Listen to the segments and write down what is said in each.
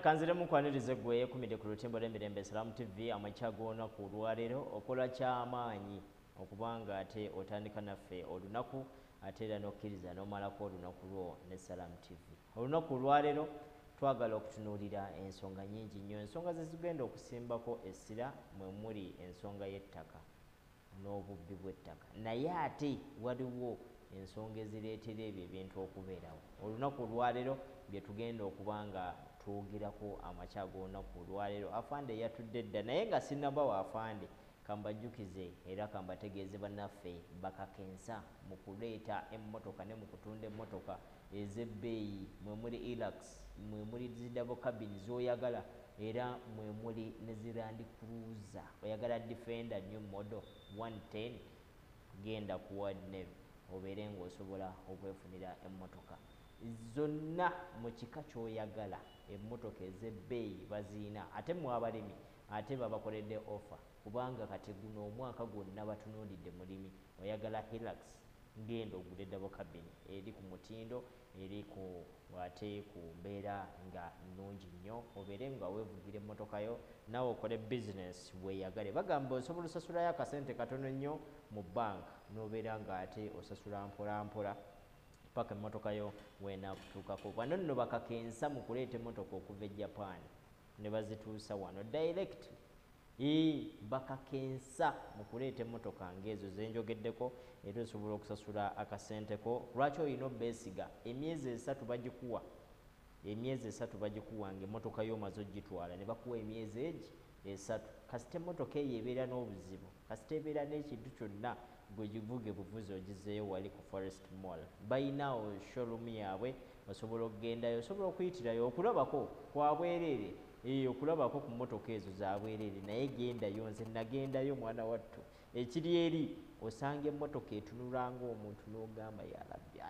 Kanzire mukwanirize gwe kumide ku lutimbo lw'emirembe Salamu TV amachagona ku lwalero okola kyamaanyi okubanga ate otandika naffe olunaku ate era nokkiriza n'omalako olunaku lwo ne Salamu TV. Olunaku lwalero twagala okutunuulira ensonga nyingi nnyo, ensonga zizigenda okusimbako essira mwe muli ensonga y'ettaka n'obubbi bw'ettaka, naye ate waliwo ensonga ezireetera ebyo ebintu okubeerawo. Olunaku lwalero bye tugenda okubanga twogerako amakyag'olunaku lwalero. Afande yatudde dda naye nga sinnaba wa afande kambajjukize era kambategeeze bannaffe bakakensa mu kuleeta emmotoka ne mu kutunda emmotoka ez'ebbeeyi, mwe muli Hilux, mwe muli zidabo cabin z'oyagala era mwe muli ne zirandi cruiser. Oyagala Defender new model 110 genda ku Wadnev obeere ng'osobola okwefunira emmotoka zonna mu kika ky'oyagala. Emmotoka ez'ebbeeyi baziina ate mu abalimi ate babakoledde offer kubanga kati guno omwaka gwonna batunuulidde mulimi. Oyagala Hilux ngenda ogula eddabo cabin eri ku mutindo eri ku ate ku mbeera nga nnungi nnyo obeere nga weevugira emmotoka yo nawe okole business weeyagale. Bagamba osobola osasulayo akasente katono nnyo mu bank n'obeera nga ate osasula mpola mpola paka emmotoka yo weenakutuukako. Bano nno bakakensa mu kuleeta emmotoka okuva e Japan ne bazituusa wano direct. Bakakensa mu kuleeta emmotoka ng'ezo zenjogeddeko era osobola okusasula akasenteko. Lwaki olina obbeesiga emyezi 3 bagikuwa, emyezi 3 bagikuwa ng'emmotoka yo omaze ogitwala ne bakuwa emyezi egi 3. Kasita emmotoka eyo ebeera n'obuzibu, kasita ebeera n'ekintu kyonna gwe givuge buvuzi ogizeeyo wali ku Forest Mall, bayinawo showroom yaabwe osobola okugendayo, osobola okuyitirayo okulabako kwa bwereere, okulabako ku mmotoka ezo za bwereere. Naye gendayo, nze nagendayo mwana wattu, ekiri eri osanga emmotoka etunula ng'omuntu n'ogamba ya Rabbi.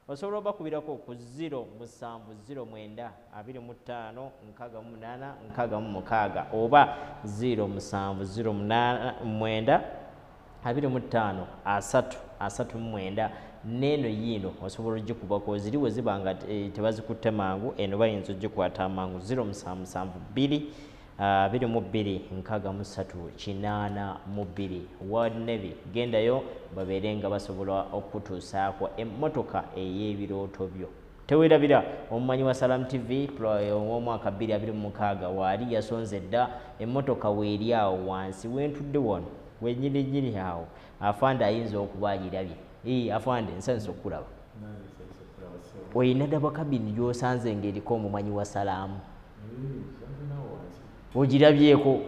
Osobola obakubirako ku 0709256866 oba 0709253839 n'eno yiino osobola ogikubako. Ziriwe ziba nga tebazikutte mangu, eno bayinza ogikwata mangu 0772226382 World Navy. Gendayo babeere nga basobola okutuusaako emmotoka ey'ebirooto byo. Teweerabira omumanyi wa Salamu TV ow'omwaka 2026 waali yasonze dda emmotoka weeri awo wansi wentudde wano wenyininyini awo. Afande ayinza okuba agirabye. Afande nsanze okulaba oyina ddabo kabini gy'osanze ng'eriko omumanyi wa Salaamu ogirabyeko.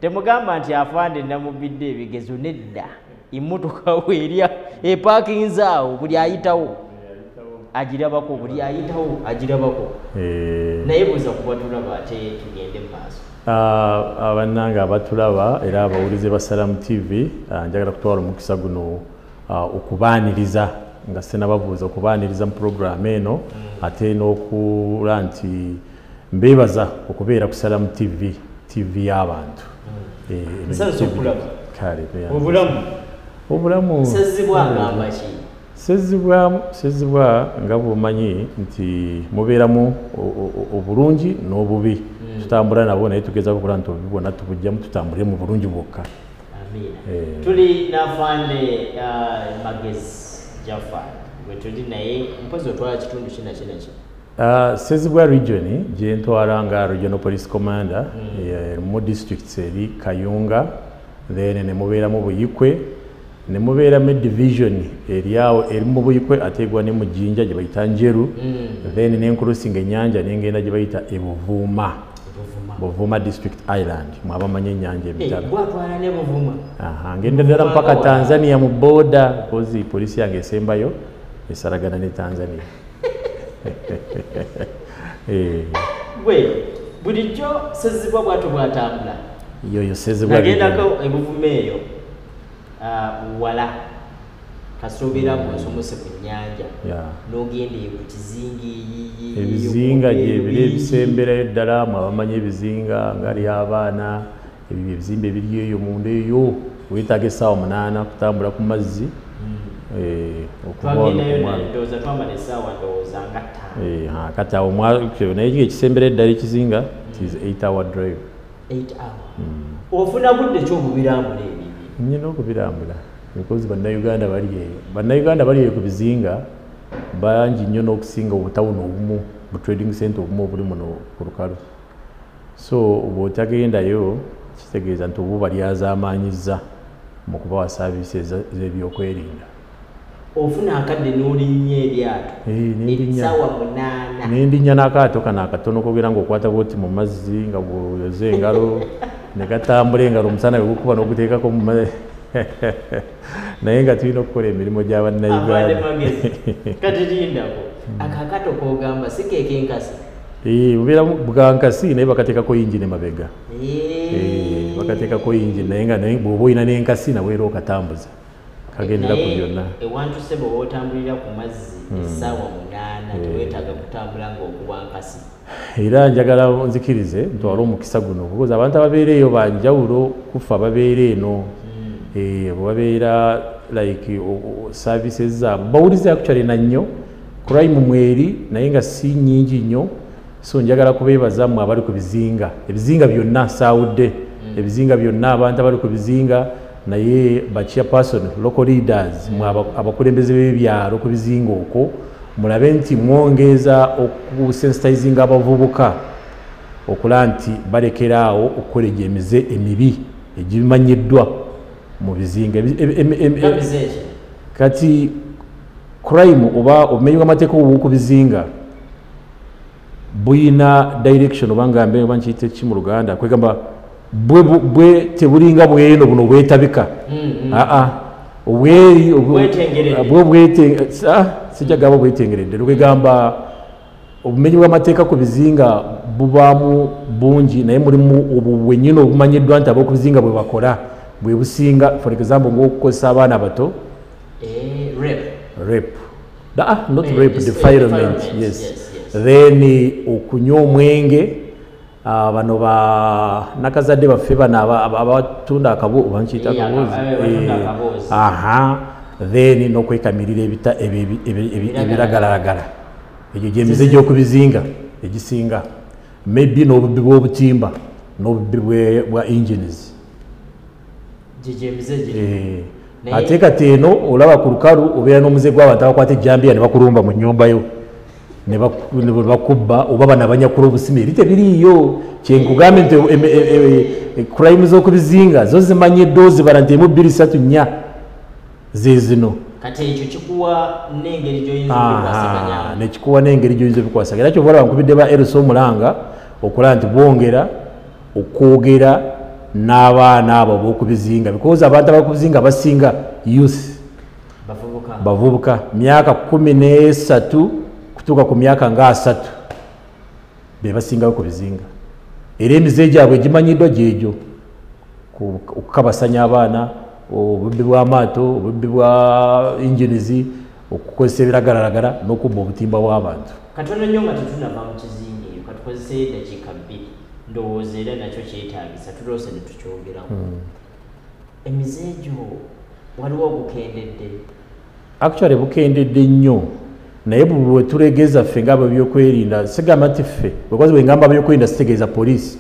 Temugamba nti afande namubidde ebigezo, nedda. Emmotoka weerya epaakinze awo, buli ayitawo agirabako, buli ayitawo agirabako. Naye buuza kuba tulaba ate tugende mu maaso. Abannange abatulaba era abawulize ba Salamu TV, njagala kutwala omukisa guno okubaaniriza nga sinababuuza okubaaniriza mu programu eno ate n'okula nti mbeebaza okubeera ku Salamu TV, TV y'abantu. Nsanze okulaba obulamu sezibwa ngamba ki? Sezibwa nga bw'omanyi nti mubeeramu obulungi n'obubi. Tutambula nabo naye tugezaako okukola nti obubi bwonna tubugyamu tutambulire mu bulungi bwokka. Tuli n'afande Magezi Jaffa bwe tuli naye mpozi otwala kitundu kinaki? Sezibwa region gye ntwala nga regional police commander mu districts eri Kayunga, then ne mubeeramu Buyikwe, ne mubeeramu division eriawo eri mu Buyikwe ateegwa ne mu Jinja gye bayita Njeru, then n'enkulusinga ennyanja n'engenda gye bayita Buvuma district island. Mwabamanyi ennyanja emitala. Gwatwala ne Buvuma. Ngenda ddala mpaka Tanzania mu boda kozi polisi yange esembayo esaragana ne Tanzania. Bulijjo Sezibwa bw'ato bw'atambula. Yo Sezibwa nagendako Ebuvuma eyo wala kasuubira ng'osomose ku nnyanja n'ogenda ku kizinga ebizinga gyebiri ebisemberayo ddala. Mwabamanyi ebizinga ngali abaana ebizimbe ebiri eyo munda eyo weetaaga essaawa 8 kutambula ku mazzi. ndoza twambala essaawa ndowooza nga ttaano kati awo naye ekisembera eddala ekizinga tis 8-hour drive 8 hour ofuna budde ki okubirambula ebibi nyina okubirambula because bannayuganda bali eyo ku bizinga bangi nnyo n'okusinga obutawuni obumu bu trading center obumu obuli muno ku lukalu so bw'otagendayo kitegeeza nti obu balyazaamaanyizza mu kubawa saavisi z'ebyokwerinda ofuna akadde n'olinnya eryato essaawa 8 n'endinnya n'akaato kano akatono kogera ng'okwata bwoti mu mazzi nga bw'oyoza engalo ne gatambula engalo omusana bwe gukuba n'oguteekako mu mazzi naye nga tulina okukola emirimu gy'abannayuganda kati lindako akakato kogamba si keeke enkasi bubeera bwa nkasi naye bakateekako yingine mabega bakateekako yingine naye nga bw'oba olina n'enkasi nawe era okatambuza kagendera ku byonna ewantuse bw'oba otambulira ku mazzi essaawa 8 teweetaaga kutambula ng'okuba nkasi era njagala nzikirize ntwale omukisa guno kukoza abantu ababeera eyo banjawulo kufa babeera eno bwebabeera like services zaabwe bawulize actually na nnyo crime mweri naye nga si nnyingi nnyo so njagala kubeebaza mmwe abali ku bizinga ebizinga byonna saawudde ebizinga byonna abantu abali ku bizinga naye ba chairperson local leaders mwe abakulembeze b'ebyalo ku bizinga okwo mulabe nti mwongeza okusensitizinga abavubuka okulaba nti balekeraawo okukola egyemize emibi egimanyiddwa mu bizinga kati crime oba obumenyi bw'amateeka obubu ku bizinga buyina direction oba ngambe oba nkiyite ki mu Luganda kwegamba bwe tebulinga bweno buno bwetabika sijagamba bwetengeredde lwegamba obumenyi bw'amateeka ku bizinga bubaamu bungi naye mulimu obwo bwennyini obumanyiddwa nti ab'oku bizinga bwe bakola bwe businga for example ng'okukozesa abaana bato rape not rape defilement yes then okunywa omwenge bano nakazadde baffe bano abatunda akabuzi bankiyita akabuzi then n'okwekamirira ebiragalalagala egyo gyemize gy'oku bizinga egisinga maybe n'obubbi bw'obutimba n'obubbi bwa engines ate kati eno olaba ku lukalu obeera n'omuze gw'abantu abakwata ejjambiya ne bakulumba mu nnyumbayo ne bakubba oba banabanyakula obusime eri tebiriiyo kyenkugambe nti crime z'oku bizinga zo zimanyiddwa zibala nti 1 2 3 4 zezino kati ekyo kikuwa n'engeri gy'oyinza obikwasaganya nekikuwa n'engeri gy'oyinza obikwasaganya era kyobola bankubidde ba Elsa Omulanga okulaba nti bwongera okwogera n'abaana abo b'oku bizinga because abantu ab'oku bizinga basinga youth bavubuka myaka 13 kutuuka ku myaka nga 3 be basingayo ku bizinga era emize gyabwe gimanyiddwa gyegyo okukabasanya abaana obubbi bw'amaato obubbi bwa inginizi okukozesa ebiragalalagala n'okubba obutimba bw'abantu katono nnyo nga tetunava mu kizinga eyo katukozesa eddakiika 2 ndowooza era nakyo kyetaagisa tuloose ne tukyogeramu emize egyo waliwo obukendedde actually bukendedde nnyo naye bwe tulegeeza ffe ng'ab'ebyokwerinda sigamba nti ffe because bwe ngamba ab'ebyokwerinda sitegeeza poliisi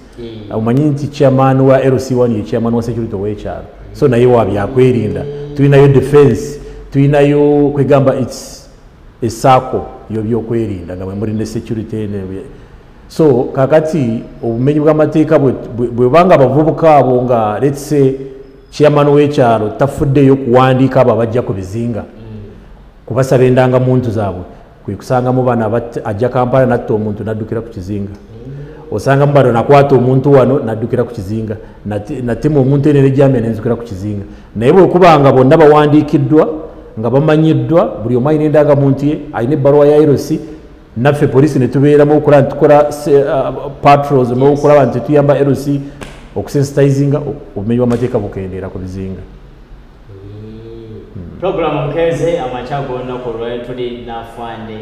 omanyi nti chairman wa LC1 ye chairman wa security ow'ekyalo so naye wa byakwerinda tulinayo defense tulinayo kwegamba its esaako y'ebyokwerinda nga bwe muli ne security so kakati obumenyi bw'amateeka bwe banga abavubuka abo nga let's say chairman w'ekyalo tafuddeyo kuwandiika abo abajja ku bizinga kubasaba endangamuntu zaabwe kwe kusangamu bana ajja Kampala natta omuntu naddukira ku kizinga osangamu bano nakwata omuntu wano naddukira ku kizinga natema omuntu ene nejjamya nenzukira ku kizinga naye bwekubanga bonna bawandiikiddwa nga bamanyiddwa buli omu alina endangamuntu ye alina ebbaluwa ya LC naffe poliisi ne tubeeramu okukola nti tukola patrols n'okulaba nti tuyamba LC okusensitizinga obumenyi bw'amateeka bukendeera ku bizinga Program Omukeeze amachago olunaku olwaleero tuli n'afande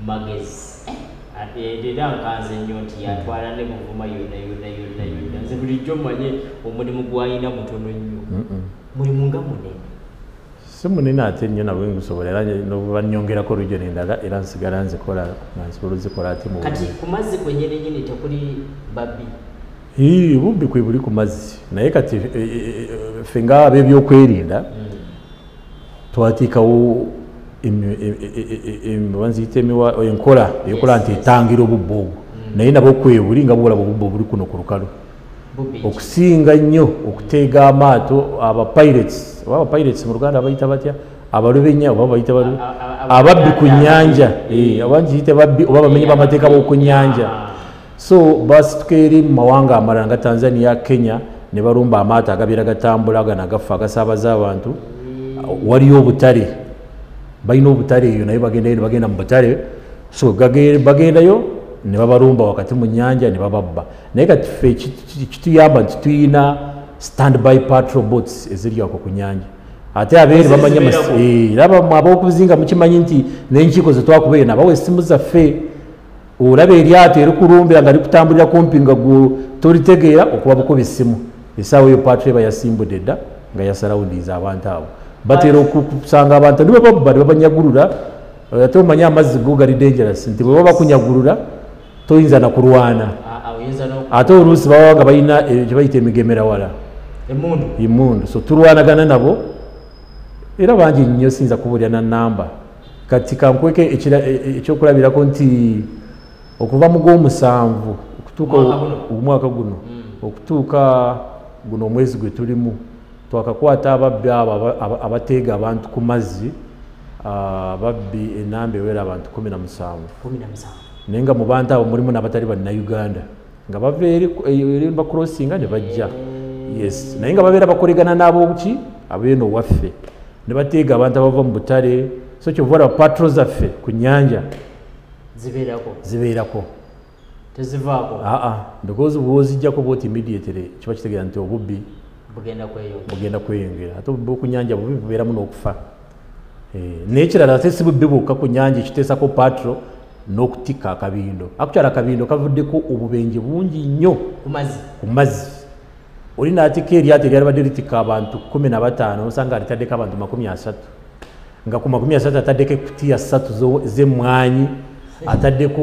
magezi era nkanze nnyo nti yatwala ne muvuma yonna nze bulijjo mmanye omulimu gw'alina mutono nnyo mulimu nga munene simunene ate nnyo nabwe ngusobola era banyongerako region endala era nsigala nzikola nsobola zikola ate mu kati ku mazzi kwennyini nyini tekuli babbi bubbi kwe buli ku mazzi naye kati ffe nga ab'ebyokwerinda twatiikawo enkola eyokola nti etangira obubbi obwo naye nabwo kwebuli nga bwolaba obubbi obuli kuno ku lukalu okusinga nnyo okuteega amaato abapirates mu Luganda abayita batya abalubenya oba bayita ababbi ku nnyanja abangi yite babbi oba bamenyi b'amateeka b'oku nnyanja so basituka eri mu mawanga amalala nga Tanzania, Kenya ne balumba amaato agabeera gatambula gano agafa agasaabaza abantu waliyo obutale balina obutale eyo naye bagenda mu butale so bagendayo ne babalumba wakati mu nnyanja ne bababba naye kati ffe kituyamba nti tuyina standby patrol boats eziri ako ku nnyanja ate abeeri bamanya era ab'okuzinga mukimanyi nti n'enkiiko ze twakubeera nabawa essimu zaffe olaba eryato erikulumbira nga likutambulira kumpi nga tolitegeera okuba bukuba essimu essaawa eyo patrol eba yasimbudde dda nga yasalawundiza abantu abo batera okusanga abantu ne bababba ne babanyagulula ate omanye amazzi go gali dangerous nti bwe baba kunyagulula toyinza nakulwana ate oluusi baba nga balina kyebayita emigemerawala emundu so tulwanagana nabo era bangi nnyo siyinza kubuulira na namba kati kankweke ekyokulabirako nti okuva mu Gw'omusanvu okutuuka omwaka guno okutuuka guno omwezi gwe tulimu twakakwata ababbi abo abateega abantu ku mazzi ababbi enamba ewera abantu 17 naye nga mu bantu abo mulimu n'abatali bannayuganda nga bava eri bakrossinga ne bajja yes naye nga babeera bakolegana n'ab'obuki abeeno waffe ne bateega abantu abava mu butale so kyovola patro zaffe ku nnyanja zibeerako tezivaako because bw'ozijjako bwoti immediately kiba kitegeera nti obubbi bugenda kweyongera ate obubbi ku nnyanja bubi bubeeramu n'okufa n'ekirala ate si bubbi bwokka ku nnyanja ekiteesako patro n'okutikka akabindo akukyala akabindo kavuddeko obubenje bungi nnyo ku mazzi oli n'atikka eryato eryalibadde litikka abantu 15 osanga alitaddeko abantu 30 nga ku 30 ataddeko ekutiya 3 z'emmwanyi ataddeko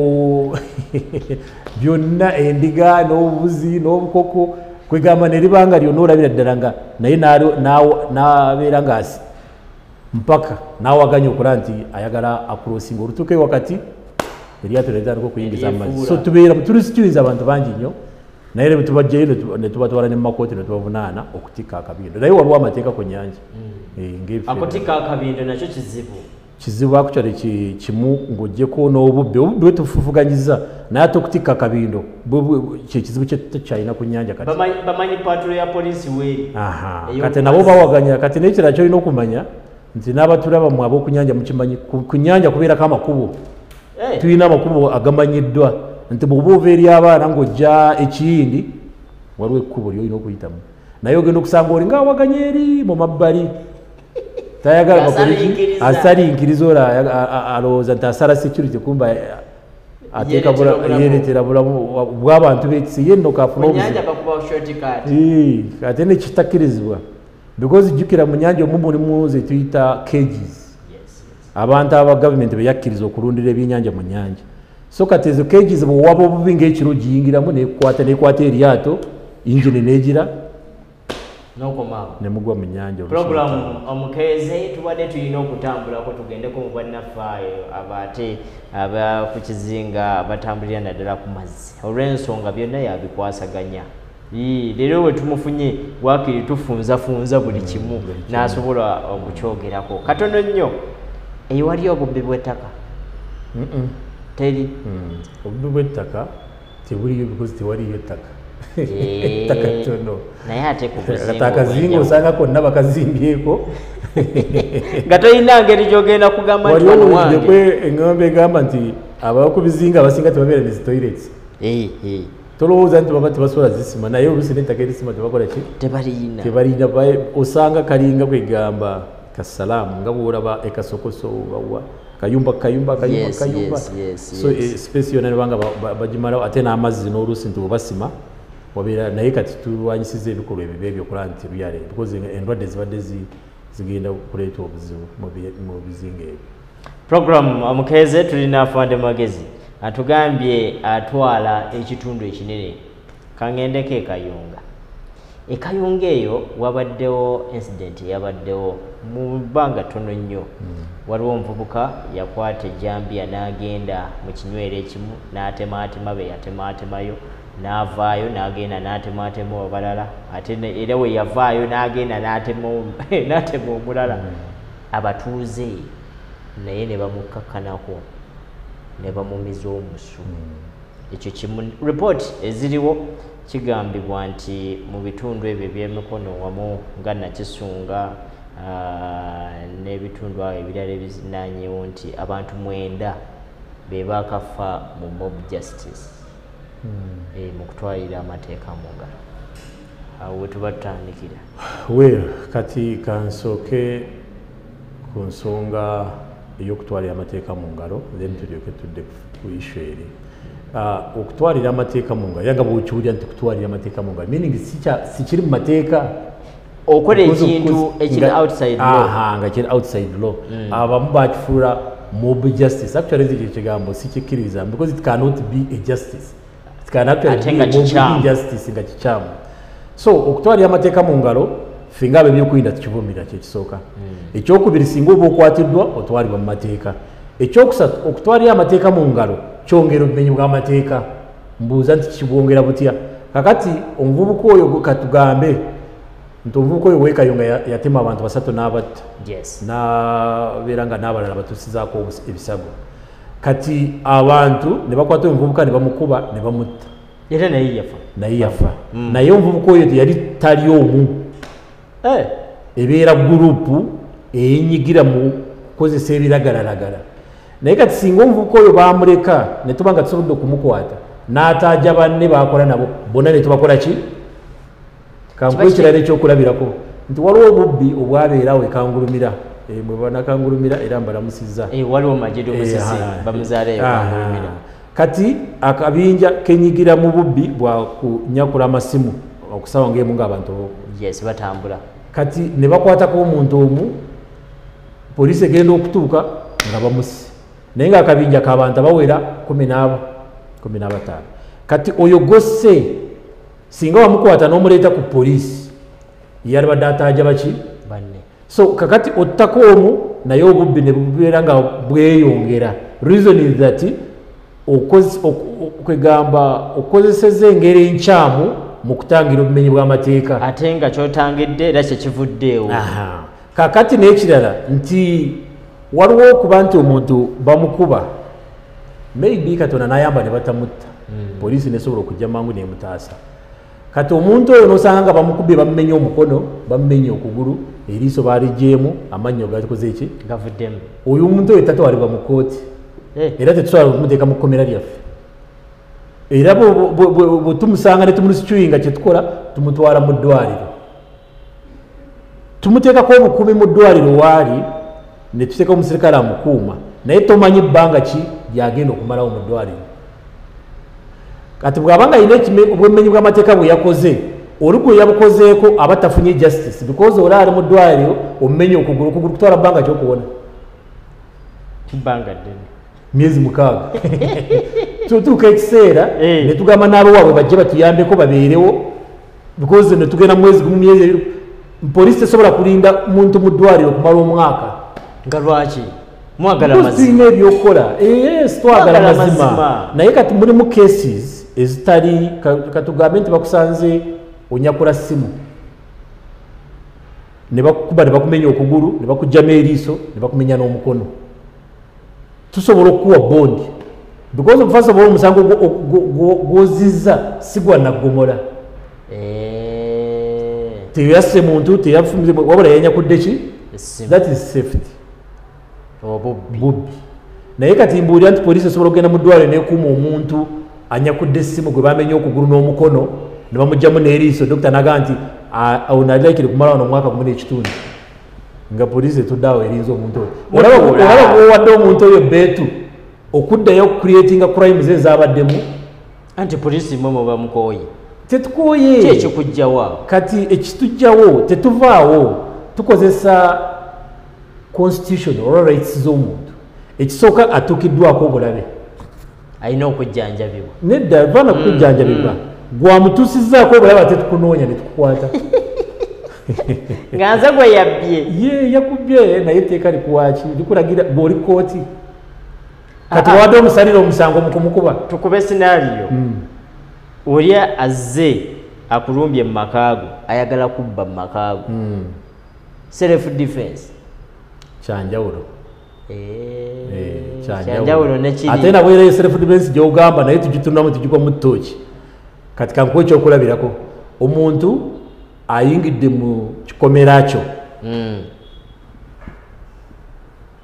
byonna endiga n'obubuzi n'obukoko kwegamba ne libanga lyonna olabira ddala nga naye n'abeera ngaasi mpaka n'awaganya okola nti ayagala akurosinga olutuuka wakati eryato lyatandika okuyingiza amazzi so tubeera tulisitiriza abantu bangi nnyo naye bwe tubajjayo ne tubatwala ne mu makooti ne tubavunaana okutikka akabindo naye waliwo amateeka ku nnyanja akutikka akabindo nakyo kizibu akukyali kimu ng'oggyeko n'obubbi bwe tufufuganyiza naye ate okutikka akabindo kyekizibu kyetukyalina ku nnyanja kati bamanyi patro ya polisi weeri kati nabo bawaganya kati n'ekirala kyolina okumanya nti n'abatulaba mu ab'oku nnyanja mukimanyi ku nnyanja kubeerako amakubo tulina amakubo agamanyiddwa nti bw'oba ova eri abaana ng'ojja ekiyindi waliwo ekkubo lyolina okuyitamu naye ogenda okusanga oli ng'awaganya eri mu mabbali tayagala bakoleki asalinkiriza ola alowooza nti asala security kumba ateeka yeretera bulamu bw'abantu bekisi yenno kaafuna ate nekitakirizibwa because jjukira mu nnyanja omu mulimu ze tuyita cages abantu aba gavumenti beyakkiriza okulundira ebyennyanja mu nnyanja so kati ezo cages bwewaba obubi ng'ekiro giyingiramu nekwata eryato ingine negira nemugwa mu nnyanja programu Omukeeze tubadde tulina okutambulako tugendeko mu bwannaffe abate aba ku kizinga batambulira naddala ku mazzi olw'ensonga byonna yabikwasaganya leero we tumufunye waakiri tufunzafunza buli kimu n'asobola okukyogerako katono nnyo ewali obubbi bw'ettaka teri obubbi bw'ettaka tebuliyo because tewaliyo ettaka ettaka ttono naye ate akazinga osanga konna bakazimbyeko nga tolina ngeri gyogenda kugamba nti wano wange eŋŋambo egamba nti abakubizinga abasinga tebabeera ne zitoilets tolowooza nti baba tebasobola zisima naye oluusi n'ettaka erisima tebakola ki tebalina osanga kalinga kwegamba kasalaamu nga bwolaba ekasokoso bawa kayumba so space yonna nebanga bagimalawo ate n'amazzi n'oluusi nti bwebasima wabeera naye kati tulwanyisiza ebikolwa ebyo ebyokola nti luyale because endwadde zibadde zigenda kuleeta obuzibu mu bizinga ebyo. Program Omukeeze tulina afande magezi atugambye atwala ekitundu ekinene kangendeko Kayunga eyo wabaddewo incident yabaddewo mu bbanga ttono nnyo. Waliwo omuvubuka yakwata ejjambiya n'agenda mu kinywero ekimu n'atemaatema be yatematemayo n'avaayo n'agenda n'atemaatema abalala ate era we yavaayo n'agenda n'atema omulala. Abatuuze naye ne bamukakkanako ne bamumiza omusu. Ekyo kimu report eziriwo kigambibwa nti mu bitundu ebyo eby'emikono wamu nga Nakisunga n'ebitundu ebirala ebizinaanyewo nti abantu 9 be baakafa mu mob justice mu kutwalira amateeka mu ngalo. Awo we tuba tutandikira. Kati kansooke ku nsonga ey'okutwalira amateeka mu ngalo then tulyoke tudde ku issue eri. Okutwalira amateeka mu ngalo yanga bw'okiwulira nti kutwalira amateeka mu ngalo meaning sikiri mu mateeka okola ekintu ekiri outside law. Nga kiri outside law. Abamu bakifuula mob justice. Actually ekyo kigambo sikikkiriza because it cannot be a justice. It can actually be a mob justice nga kikyamu. So okutwalira amateeka mu ngalo ffe Eby'okwerinda tukivumira kyekisooka. Ekyokubiri singa oba okwatiddwa otwalibwa mu mateeka. Ekyokusatu okutwalira amateeka mu ngalo kyongera obumenyi bw'amateeka. Mbuuza nti kibwongera butya? Kakati omuvubuka oyo katugambe nti omuvubuka oyo Kayunga yatema abantu 3 n'abatta. N'abeera nga n'abalala batuusizaako ebisago. Kati abantu ne bakwata omuvubuka ne bamukuba ne bamutta. Era naye yafa. Naye omuvubuka oyo yali tali omu. Ebeera gurupu eyinyigira mu kukozesa ebiragalalagala. Naye kati singa omuvubuka oyo baamuleka ne tuba nga tusobodde okumukwata n'ataaja banne baakola nabo bonna ne tubakola ki? Kankuwa ekirala ekyokulabirako nti waliwo obubbi obwabeerawo ekangulumira. Mwe banakangulumira era mbalamusizza. Waliwo Majedo Musisi bamuzaala ekangulumira. Kati akabinja kenyigira mu bubbi bwa kunyakula amasimu okusaba ng'emu ng'abantu batambula. Kati ne bakwatako omuntu omu poliisi egenda okutuuka nga bamusi. Naye ng'akabinja k'abantu abawera 15. Kati oyo gosse singa wamukwata n'omuleeta ku poliisi yalibadde ataaja baki? Banne. So kakati ottako omu naye obubbi ne bubeera nga bweyongera. Reason is that kwegamba okozeseza engeri enkyamu mu kutangira obumenyi bw'amateeka. Ate nga kyotangidde era kyekivuddeewo. Kakati n'ekirala nti waliwo okuba nti omuntu bamukuba maybe Katonda n'ayamba ne batamutta. Poliisi nesobola okujja mangu n'emutaasa. Kati omuntu oyo n'osanga nga bamukubye bamumenye omukono bamumenye okugulu eriiso baaligyemu amannyo gakoze eki? Gavuddemu. Oyo omuntu oyo tatwalibwa mu kooti. Era tetusobola okumuteeka mu kkomera lyaffe. Era bwe tumusanga ne tumulusituyinga kye tukola tumutwala mu ddwaliro. Tumuteekako obukuumi mu ddwaliro waali ne tuteeka omusirikale amukuuma naye tomanyi bbanga ki lyagenda okumalawo mu ddwaliro. Kati bw'abanga alina obwemenyi bw'amateeka bwe yakoze oluku yabukozeeko aba tafunye justice because oli ali mu ddwaliro omumenye okugulu kutwala bbanga ki okuwona? Bbanga ddene. Myezi 6. Tutuuka ekiseera ne tugamba n'abo waabwe bajje batuyambeko babeerewo because ne tugenda mwezi gumu myezi ebiri. Poliisi tesobola kulinda muntu mu ddwaliro okumala omwaka. Nga lwaki? Mwagala mazima. Tulina ebyokukola. Twagala mazima. Naye kati mulimu cases ezitali katugambe nti bakusanze onyakula ssimu. Ne bakukuba ne bakumenya okugulu ne bakugyamu eriiso ne bakumenya n'omukono. Tusobola okukuwa bondi because first of all omusango gw'ozizza si gwa naggomola. Teyasse muntu teyafumize wabula yanyakudde ki? That is safety. Bubbi. Naye kati mbuulira nti poliisi esobola okugenda mu ddwaliro n'ekuuma omuntu anyakudde essimu gwe bamenye okugulu n'omukono ne bamugyamu n'eriiso dokita n'agamba nti onalekere kumala wano omwaka gumu n'ekitundu nga poliisi etudde awo erinza omuntu oyo. Olaba bw'owadde omuntu oyo beetu okuddayo okucreatinga crimes ezaabaddemu. Anti poliisi mwe bamukooye. Tetukooye. Ki ekikujjawo? Kati ekitujjawo tetuvaawo tukozesa constitution or rights z'omuntu ekisooka atuukiddwako obulabe alina okujjanjabibwa nedda vaana kujjanjabibwa gwamutuusizzaako obulabe ate tukunoonya ne tukukwata nga nze gwe yabbye ye yakubye naye etteeka likuwaaki likulagira bw'oli kooti kati wawadde omusalira omusango mukumukuba tukube sinaaliyo oli azze akulumbye mu makaago ayagala kubba mu makaago self defense kyanjawulo kyanjawulo nekiri ate nabwerayo self defense gyogamba naye tugitunamu tugikwa mu ttooki kati kankuwa ekyokulabirako omuntu ayingidde mu kikomera kyo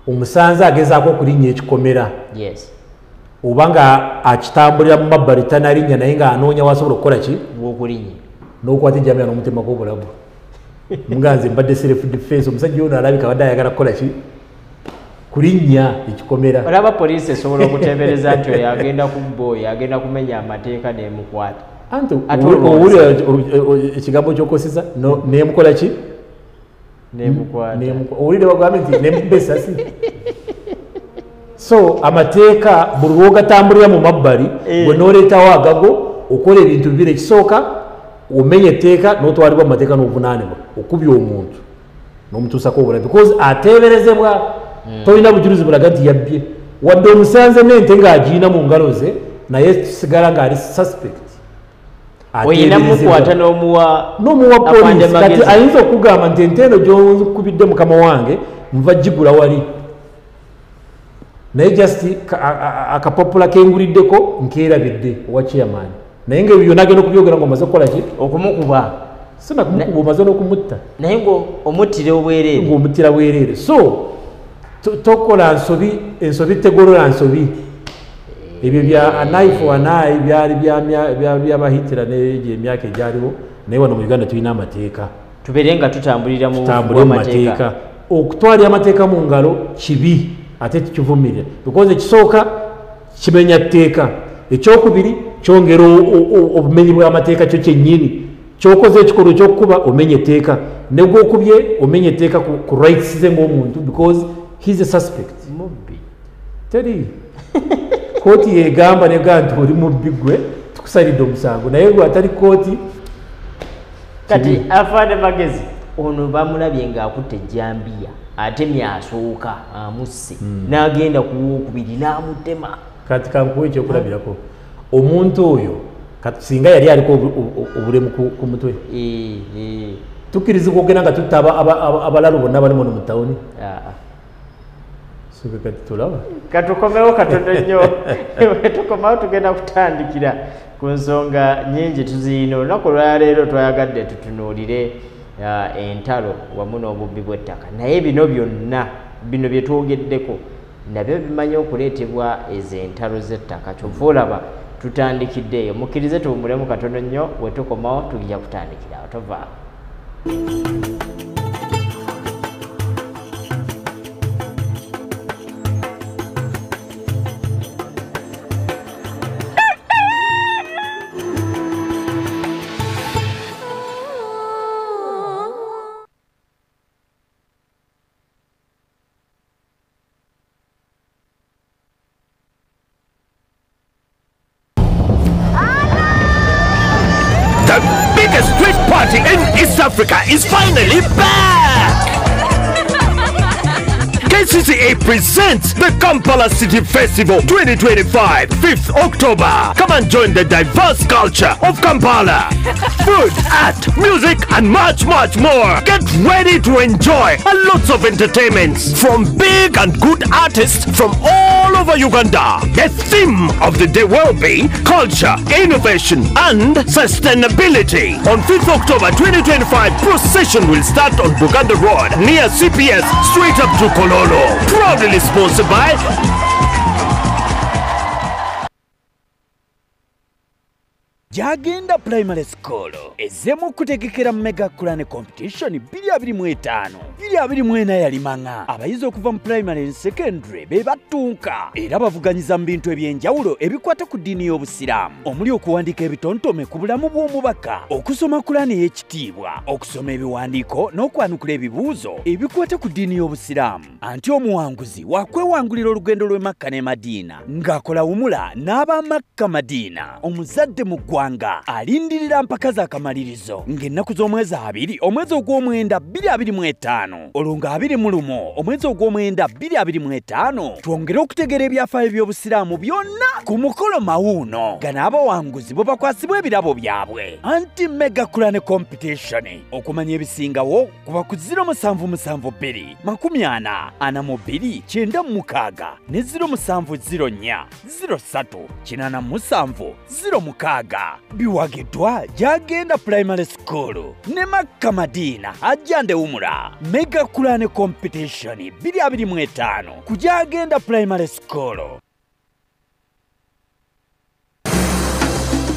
omusanze agezaako okulinnya ekikomera oba nga akitambulira mu mabbali tanalinnya naye nga anoonya wasobola okukola ki wokulinnya n'okwata ejjamira n'omutemako obulabu nga nze mbadde self defense omusajja ono alabika badde ayagala kukola ki kulinnya ekikomera olaba poliisi esobola okuteebereza nti oyo agenda kubba oyo agenda kumenya amateeka n'emukwata anti owulira ekigambo kyokoseza nemukola ki owulire bagambye nti nemubba esasi so amateeka buli lwogatambulira mu mabbali bwe nooleetawo agago okola ebintu bibiri ekisooka omenya etteeka n'otwalibwa mu mateeka n'obuvunaanibwa okubya omuntu n'omutuusako obulabe because ateeberezebwa tolina bujulizi bulaga nti yabbye wadde omusanze n'ente ng'agiina mu ngalo ze naye kisigala ng'ali suspect oyina mukwata n'omuwa poliisi kati ayinza okugamba nti ente eno gy'okubidde mukama wange nva gigula wali naye just akapapula kenguliddeko nkeerabidde owa chairman naye ngaebyo byonna agenda okubyogera nga omaze okukola ki okumukuba sina kumukuba omaze n'okumutta naye ng'omuttira obwereere ng'omuttira bwereere so tokola nsobi ensobi tegolola nsobi ebyo bya anaifu anayi byali byabahitira n'egyo emyaka egyaliwo naye wano mu Uganda tulina amateeka tubeere nga tutambulira mu mateeka okutwalira amateeka mu ngalo kibi ate tukivumirira because ekisooka kimenya tteeka ekyokubiri kyongera obumenyi bw'amateeka kyo kyennyini kyokoze ekikolwa ekyokukuba omenya etteeka ne gwokubye omenya etteeka ku rights ze ng'omuntu because he's a suspect mubbi teri kooti yegamba nega nti oli mubbi gwe tukusalidde omusango naye gwe atali kooti kati afaane magezi ono bamulabye ng'akutte ejjambiya ate myasooka amusse n'agenda kuwokubiri n'amutema kati kankuwa ekyokulabirako omuntu oyo kati singa yali aliko obulemu ku mutwe tukkirizibwa okugenda nga tutta abalalu bonna balimu mu tawuni kati tulaba katukomewo katono nnyo tukomawo tugenda kutandikira ku nsonga nyingi tuziina olunaku lwaleero twayagadde tutunuulire entalo wamu n'obubbi bw'ettaka naye bino byonna bino bye twogeddeko nabyo bimanyi okuleetebwa ezo entalo z'ettaka kyova olaba tutandikiddeeyo mukkirize tuwumulemu katono nnyo we tukomawo tugija kutandikira awo tovaawo in East Africa is finally back! KCCA presents the Kampala City Festival 2025, 5th October. Come and join the diverse culture of Kampala. Food, art, music, and much, much more. Get ready to enjoy lots of entertainments from big and good artists from all over Uganda. The theme of the day will be culture, innovation, and sustainability. On 5th October 2025, procession will start on Buganda Road near CPS straight up to Kololo. Proudly sponsored by Gy'agenda Primary School ezemu kutegekera mega Quran competition 2025 2024 yalimanga abayizi okuva mu primary and secondary be battunka era bavuganyiza mu bintu ebyenjawulo ebikwata ku ddiini y'Obusiraamu omuli okuwandiika ebitontome ku bulamu bw'omubaka okusoma Quran y'ekitiibwa okusoma ebiwandiiko n'okwanukula ebibuuzo ebikwata ku ddiini y'Obusiraamu anti omuwanguzi wakwewangulira olugendo lw'e Makka ne Madiina ng'akola wumula n'aba Makka Madiina omuzadde mu ggwanga alindirira mpaka za kamalirizo ng'ennaku z'omwezi 2 omwezi ogw'omwenda 2025 olwo nga 21 omwezi ogw'omwenda 2025 twongere okutegeera ebyafaayo by'Obusiraamu byonna ku mukolo mawuuno gano abawanguzi bwe bakwasibwa ebirabo byabwe anti mega Quran competition okumanya ebisingawo kuba ku 0772 40 42 ne 0704 03 87 06 biwagiddwa Gy'agenda Primary School ne Makka Madiina ajjande umura mega Quran competition 2025 ku Gy'agenda Primary School.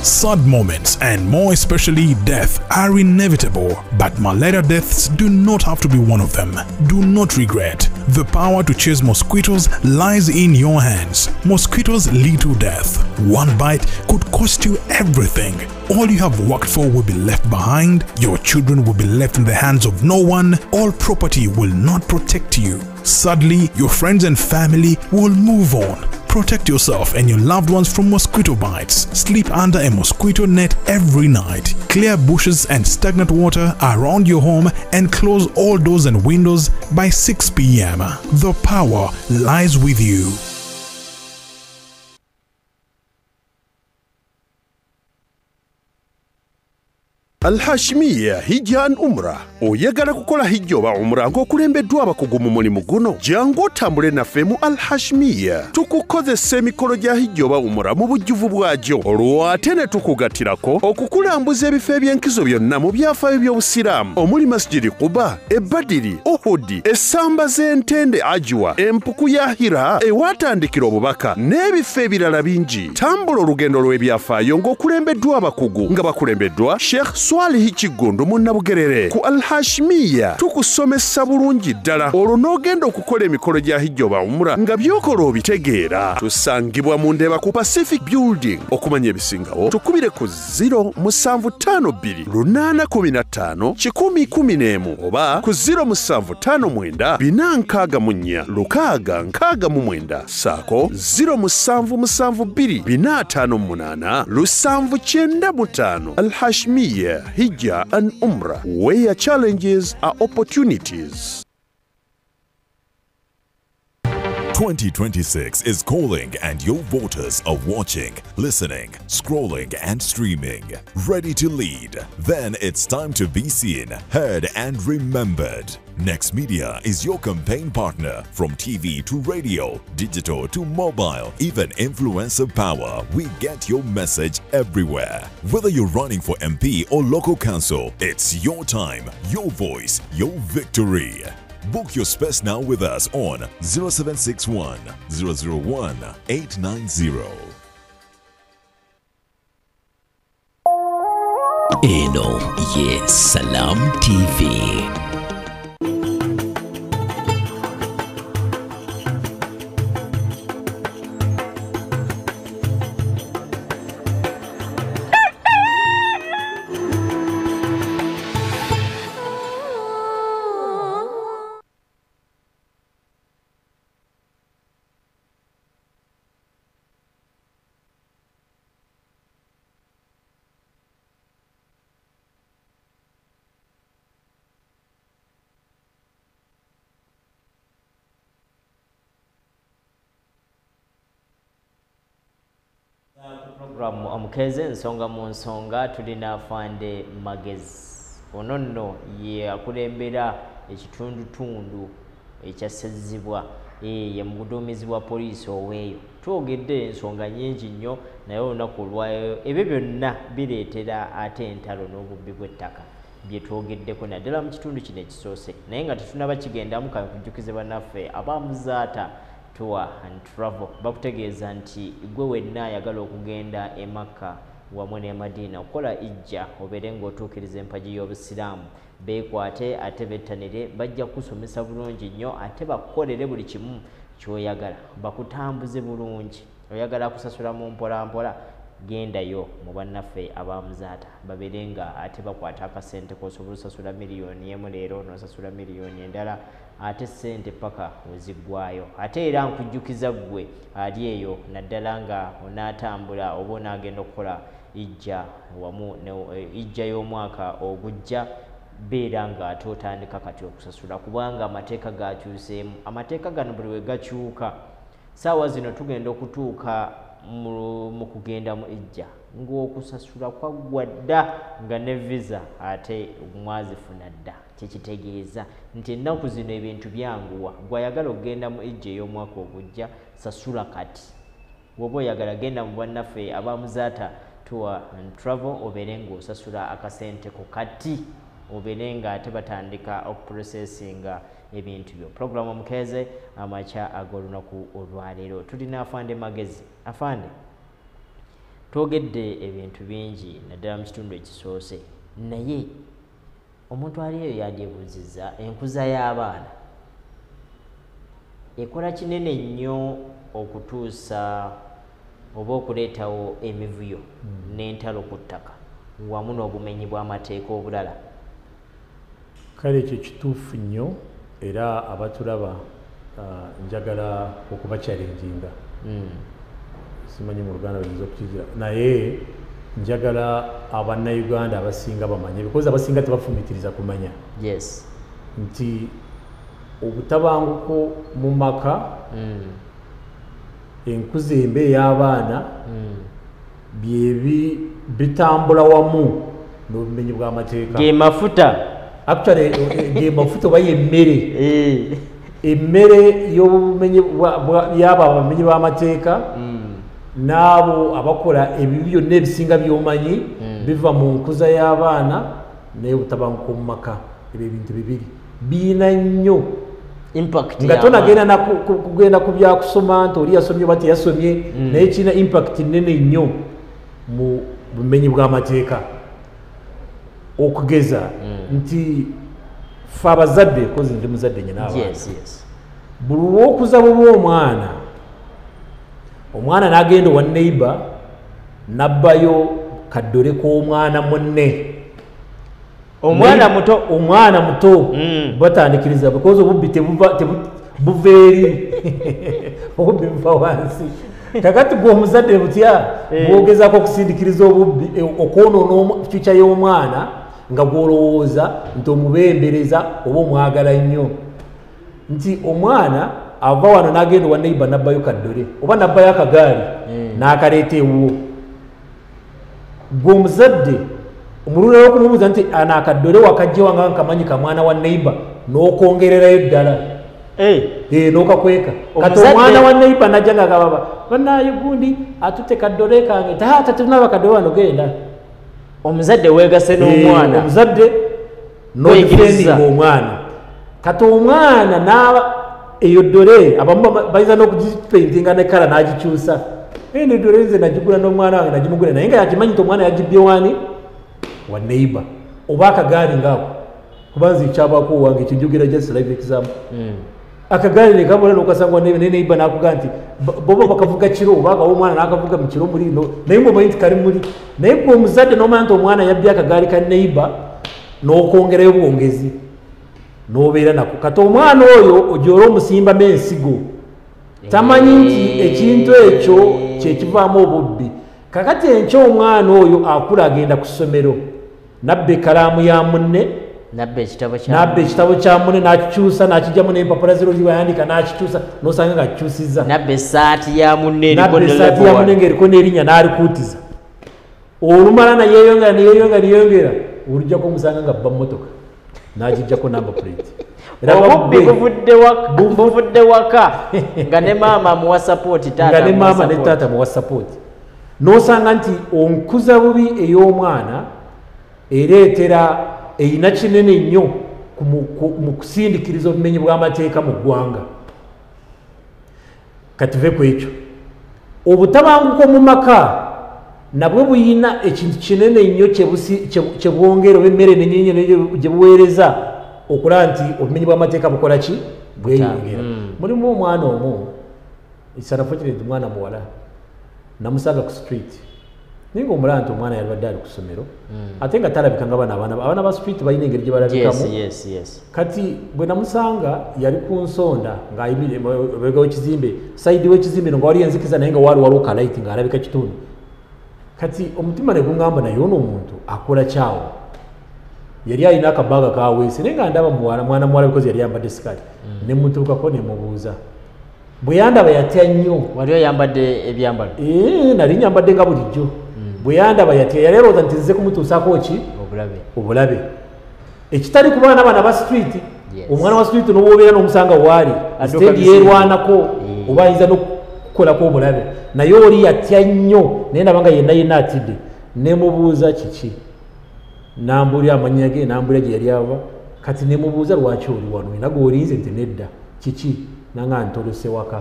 Sad moments and more especially death are inevitable, but malaria deaths do not have to be one of them. Do not regret. The power to chase mosquitoes lies in your hands. Mosquitoes lead to death. One bite could cost you everything. All you have worked for will be left behind. Your children will be left in the hands of no one. All property will not protect you. Sadly, your friends and family will move on. Protect yourself and your loved ones from mosquito bites. Sleep under a mosquito net every night. Clear bushes and stagnant water around your home and close all doors and windows by 6 p.m. The power lies with you. Al-Hashmiya Hijja Umrah. Oyagala kukola hijja oba umrah ng'okulembeddwa abakugu mu mulimu guno? Jangu otambule naffe mu Al-Hashmiya. Tukukozesa emikolo gya hijja oba umrah mu bujjuvu bwagyo. Olwo ate ne tukugattirako okukulambuza ebifo eby'enkizo byonna mu byafaayo by'Obusiraamu omuli Masjidi Quba, Badiri, Uhudi, essamba z'entende Ajwa, empuku ya Hira ewatandikira obubaka n'ebifo ebirala bingi. Tambula olugendo lw'ebyafaayo ng'okulembeddwa abakugu nga bakulembeddwa Sheikh Swalihi Kigundu mu Nabugerere ku Al-Hashmiya. Tukusomesa bulungi ddala olwo n'ogenda okukola emikolo gya hijja oba umrah nga by'okola obitegeera. Tusangibwa mu Ndeeba ku Pacific Building. Okumanya ebisingawo tukubire ku 0752 815 111 oba ku 0759 464 669 saako 0772 458 795. Al-Hashmiya Hijja and Umrah, where challenges are opportunities. 2026 is calling and your voters are watching, listening, scrolling and streaming. Ready to lead? Then it's time to be seen, heard and remembered. Next Media is your campaign partner. From TV to radio, digital to mobile, even influencer power, we get your message everywhere. Whether you're running for MP or local council, it's your time, your voice, your victory. Book your space now with us on 0761 001 890. Eno ye Salam TV. Program Omukeeze ensonga mu nsonga tulina Fande Magezi. Ono nno ye akulembera ekitundutundu ekyassazibwa ye muduumizi wa poliisi oweeyo. Twogedde ensonga nnyingi nnyo naye olunaku olwayo ebyo byonna bireetera ate entalo n'obubbi bw'ettaka bye twogeddeko naddala mu kitundu kino ekisoose naye nga tetunaba kigendamu kujjukize bannaffe abamuzaata tour and travel bakutegeeza nti gwe wenna ayagala okugenda e Makka wamu ne Madina okola ijja obeere ng'otuukiriza empagi y'obusiraamu beekwate ate bettanire bajja kusomesa bulungi nnyo ate bakukolere buli kimu ky'oyagala bakutambuze bulungi oyagala kusasula mu mpolampola gendayo mu bannaffe abamuzaata babeere nga ate bakwata akasente k'osobola osasula miliyoni emu leero n'osasula miliyoni endala ate sente paka weziggwayo ate era nkujjukiza ggwe ali eyo naddala nga onaatambula oba onaagenda okukola ijja wamu ijja y'omwaka ogujja beera nga ate otandika kati okusasula kubanga amateeka gakyuseemu amateeka gano buli we gakyuka saawa zino tugenda okutuuka mu kugenda mu ijja ng'okusasula kwaggwa dda nga ne visa ate mwazifuna dda kyekitegeeza nti ennaku zino ebintu byanguwa gw'ayagala okugenda mu ijja ey'omwaka ogujja sasula kati bw'oba oyagala genda mu bannaffe abamuzaata tour and travel obeere ng'osasula akasente ku kati obeere nga ate batandika okuprocesinga ebintu byo programu Omukeeze amakya ag'olunaku olwaleero tulina afande magezi afande twogedde ebintu bingi naddala mu kitundu ekisoose naye omuntu ali eyo yandyebuuzizza enkuza y'abaana ekola kinene nnyo okutuusa oba okuleetawo emivuyo n'entalo ku ttaka wamu n'obumenyi bw'amateeka obulala kale ekyo kituufu nnyo era abatulaba njagala okubakyalenjinga simanyi mu Luganda bayinza okukizira naye njagala abannayuganda abasinga bamanye because abasinga tebafumitiriza kumanya yes nti obutabanguko mu maka enkuza embi y'abaana byebi bitambula wamu n'obumenyi bw'amateeka ge mafuta actually ge mafuta oba y'emmere emmere y'obumenyi y'abo abamenyi b'amateeka n'abo abakola ebibi byonna ebisinga by'omanyi biva mu nkuza y'abaana n'obutabanguko mu maka ebyo ebintu bibiri biina nnyo impact nga tonagenda kugenda ku byakusoma nti oli yasomye oba teyasomye naye kirina impact nnene nnyo mu bumenyi bw'amateeka okugeza nti fe abazadde kozi ndi muzadde nyina abaana buli lw'okuza buba omwana n'agenda wa neighbor n'abbayo kaddole k'omwana munne omwana muto batandikiriza because obubbi buva eri obubbi buva wansi kakati gwe omuzadde butya bwogezako okusindikiriza obubbi okwonoona future y'omwana nga gwolowooza nti omubembereza oba omwagala nnyo nti omwana ava wano n'agenda wa neighbor n'abbayo kaddole oba n'abbayo akagaali n'akaleeta ewuwo gwe omuzadde omulula w'okumubuuza nti ana akaddole wakajjewa nga nkamanyi ka mwana wa neighbor n'okwongererayo ddala n'okakweka kati omwana wa neighbor najja nga gababa bannaayo gundi atutte kaddole kange taata tunaba kaddole wano genda omuzadde weegase n'omwana omuzadde n'odifendinga omwana kati omwana n'aba eyo ddole abamu bayinza n'okugipaintinga ne kala n'agikyusa eno ddole nze nagigula n'omwana wange nagimugula naye nga yakimanyi nti omwana yagibbye wani wa neighbor oba akagaali ngaako kubanza ekyabako wange ekinjogera just live example akagaali nekabula n'okasangwa ne neighbor n'akuga nti boba bakavuga kiro oba akawa omwana n'akavuga mu kiro muli naye ng'omanyi nti kali muli naye gwe omuzadde n'omanya nti omwana yabbye akagaali ka neighbor n'okwongerayo bwongezi n'obeera nako kati omwana oyo ogyora omusimbamu ensigo tamanyi nti ekintu ekyo kyekivaamu obubbi kakati enkya omwana oyo akula agenda ku ssomero nabba ekalaamu ya munne nabba ekitabo kya munne n'akikyusa n'akijjamu n'empapula zibayandika n'akikyusa n'osanga ng'akikyusizza nabba essaati ya munne ng'eriko n'erinnya n'alikuutiza olumala neyeyongera olujjako omusanga nga bba mmotoka n'agijjako number plate obubbi buvudde waka nga ne maama amuwa support nga ne maama ne taata amuwa support n'osanga nti onkuza bubi ey'omwana ereetera eyina kinene nnyo mu kusindikiriza obumenyi bw'amateeka mu ggwanga kati tuve ku ekyo obutabanguko mu maka nabwe buyina ekintu kinene nnyo kyebwongera oba emmere nenyinyi gyebuweereza okulaba nti obumenyi bw'amateeka bukola ki bweyongera. Mulimu omwana omu isanafortunate mwana muwala namusanga ku street ninga omulaba nti omwana yalibadde ali ku ssomero ate nga talabika nga abaana ba street balina engeri gye balabikamu. Kati bwe namusanga yali ku nsonda ng'ayimirebega w'ekizimbe sayidi w'ekizimbe nga wali enzikiza naye nga waliwo kalaiti ng'alabika kitundu. Kati omutima ne guŋŋamba naye ono omuntu akola kyawo. Yali alina akabaaga kaweese naye nga ndaba mwana muwala bikozi yali yambadde sikaati ne mutuukako ne mubuuza. Bwe yandaba yatya nnyo. Wali oyambadde ebyambalo? Nali nyambadde nga bulijjo. Bwe yandaba yatya yali alowooza nti nzize kumutuusaako ki? Obulabe. Ekitali ku baana bana ba street. Omwana wa street n'owobeera n'omusanga waali stendi yeerwanako oba ayinza n'okukolako obulabe. Naye oli yatya nnyo naye nabanga yenna atidde ne mubuuza kiki. N'ambuulira amannya ge n'ambuulira gye yali ava. Kati ne mubuuza lwaki oli wano era gw'olinze nti nedda kiki nanga ntolose waka.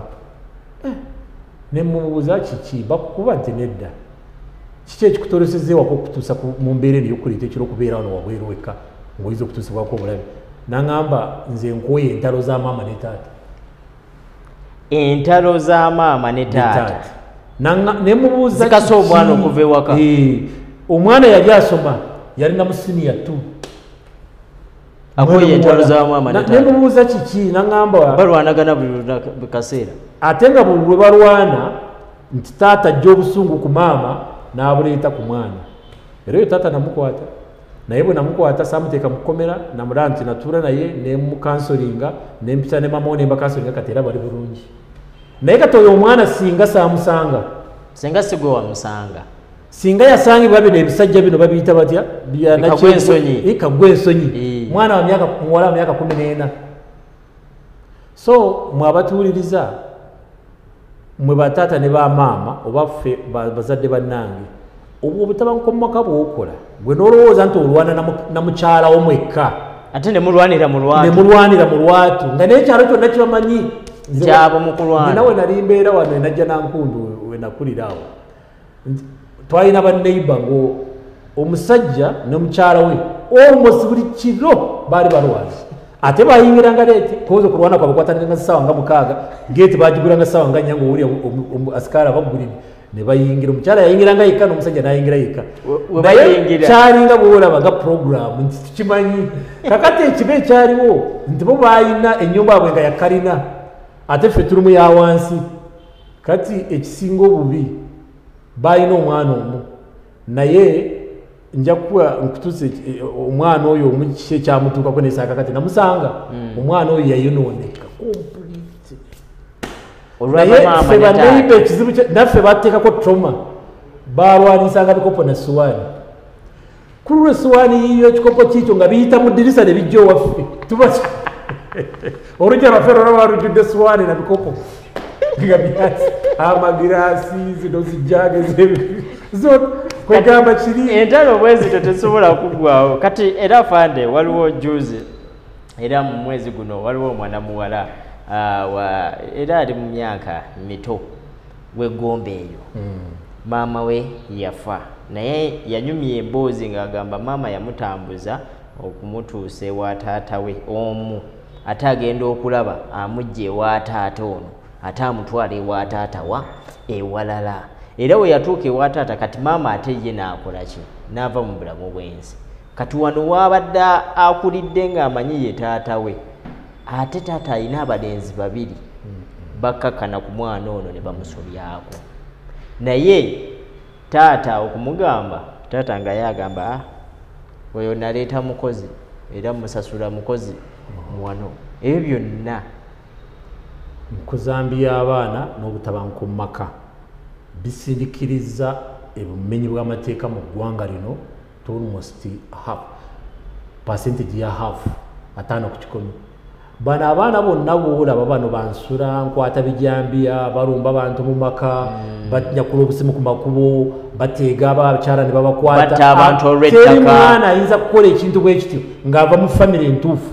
Ne mubuuza kiki bakukuba nti nedda. Kiki ekikutolosezza ewaka okutuusa mu mbeera eno y'okuleeta ekiro okubeera wano wabweru wekka ng'oyinza okutuusibwako obulabe. N'aŋŋamba nze nkoye entalo za maama ne taata. Entalo za maama ne taata. Ne mubuuza zikasa omwana okuva ewaka. Omwana yali asoma yalina mu siniya 2. Akoye entalo za maama ne taata. Ne mubuuza kiki n'aŋŋamba balwanagana buli kaseera. Ate nga buli lwe balwana nti taata ajja obusungu ku maama n'abuleeta ku mwana. Era oyo taata namukwata naye bwe namukwata saamuteeka mu kkomera namulaba nti natuula naye ne mukansolinga ne mpita ne mama we ne mbakansolinga kati era bali bulungi. Naye kati oyo omwana singa saamusanga. Singa si gwe wamusanga. Singa yasangibwa bino ebisajja bino babiyita batya? Kagwa ensonyi. Mwana muwala wa myaka 14. So mwe abatuwuliriza mwe bataata ne bamaama oba ffe bazadde bannange obutabanguko mu maka bw'okola gwe n'olowooza nti olwana na mukyala wo mwekka ate ne mulwanira mu lwatu nga n'ekyalo kyonna kibamanyi nkyabo mu kulwana. Nawe nali mbeera wano enajja nankundu we nakulira awo twalina banneiba ngo omusajja ne mukyala we almost buli kiro baali balwazi ate bayingiranga leeti koza okulwana kwabwe kwatanira ssaawa nga 6 geeti bagigulanga ssaawa nga 4 ng'owulira asikala bagulire ne bayingira omukyala yayingiranga yekka n'omusajja n'ayingira yekka naye kyalinga bw'olaba nga puroguramu nti tukimanyi kakati ekiba ekyaliwo nti bo baayina ennyumba yabwe nga yakalina ate ffe tulumu ya wansi. Kati ekisinga obubi baayina omwana omu naye nja kuwa nkutuuse omwana oyo omukiki ekyamutuukako nesaaka kati namusanga omwana oyo yayonooneka complete. Naye ffe baneiba ekizibu naffe bateekako trauma balwanisanga bikopo na suwaani kululwa esuwaani yiyo ekikopo kiikyo nga biyita mu ddirisa ne bijja owaffe tuba olujja lwaffe lwona balujjudde esuwaani na bikopo nga byasi amagiraasi zino zijjaga zona kwegamba kiri entalo bwezi tetusobola kuggwawo. Kati era fande waliwo juzi era mu mwezi guno waliwo omwana muwala era ali mu myaka mito w'eggomba eyo. Maama we yafa naye yanyumya emboozi ng'agamba maama yamutambuza okumutuusa ewa taata we omu ate agenda okulaba amujja ewa taata ono ate amutwala ewa taata wa ewalala. Era we yatuuka ewa taata kati maama ate ye n'akola ki n'ava mu bulamu bw'ensi. Kati wano waabadde akulidde ng'amanyi ye taata we ate taata alina abalenzi 2 bakkakkana ku mwana ono ne bamusobyako. Naye taata okumugamba taata nga yagamba oyo naleeta mukozi era musasula mukozi wano. Ebyo byonna nkuzambiya abaana n'obutabanguko mu maka bisindikiriza obumenyi bw'amateeka mu ggwanga lino to almost percentage ya half 5 ku 10. Bano abaana bonna bw'olaba bano bansula nkwata bijambiya balumba abantu mu maka banyakula obusimu ku makubo bateega abakyala ne babakwata abantu olw'ettaka. Teri mwana ayinza kukola ekintu bwe kityo ng'ava mu famire entuufu.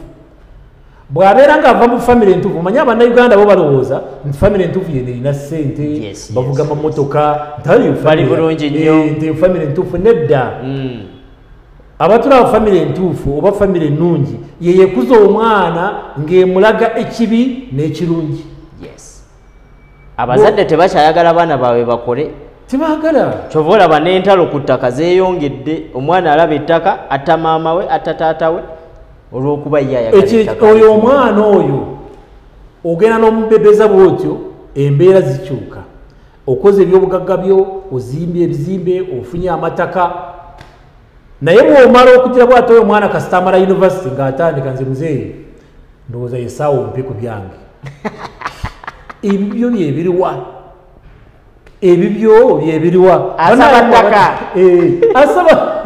bw'abeera ng'ava mu famire entuufu omanye abannayuganda bo balowooza nti famire entuufu yene erina ssente bavuga mamotoka bali bulungi nnyo nti famire entuufu nedda abatulaba famire entuufu oba famire ennungi yeyekuza omwana ng'emulaga ekibi n'ekirungi. abazadde tebakyayagala baana baabwe bakole tebagala kyova olaba n'entalo ku ttaka zeeyongedde omwana alaba ettaka atta maama we atta taata we olw'okuba ye ayagala oyo omwana oyo ogenda n'omubebeza bwotyo embeera zikyuka okoze ebyobugagga byo ozimbye ebizimbe ofunye amataka naye bw'omala okugira bw'ate oyo omwana kasita amala yunivasite ng'atandika nze muzeeyi ndowooza yesaawa ompe ku byange ebibyo byebiriwa ebibyo byebiriwa asaba ttaka asaba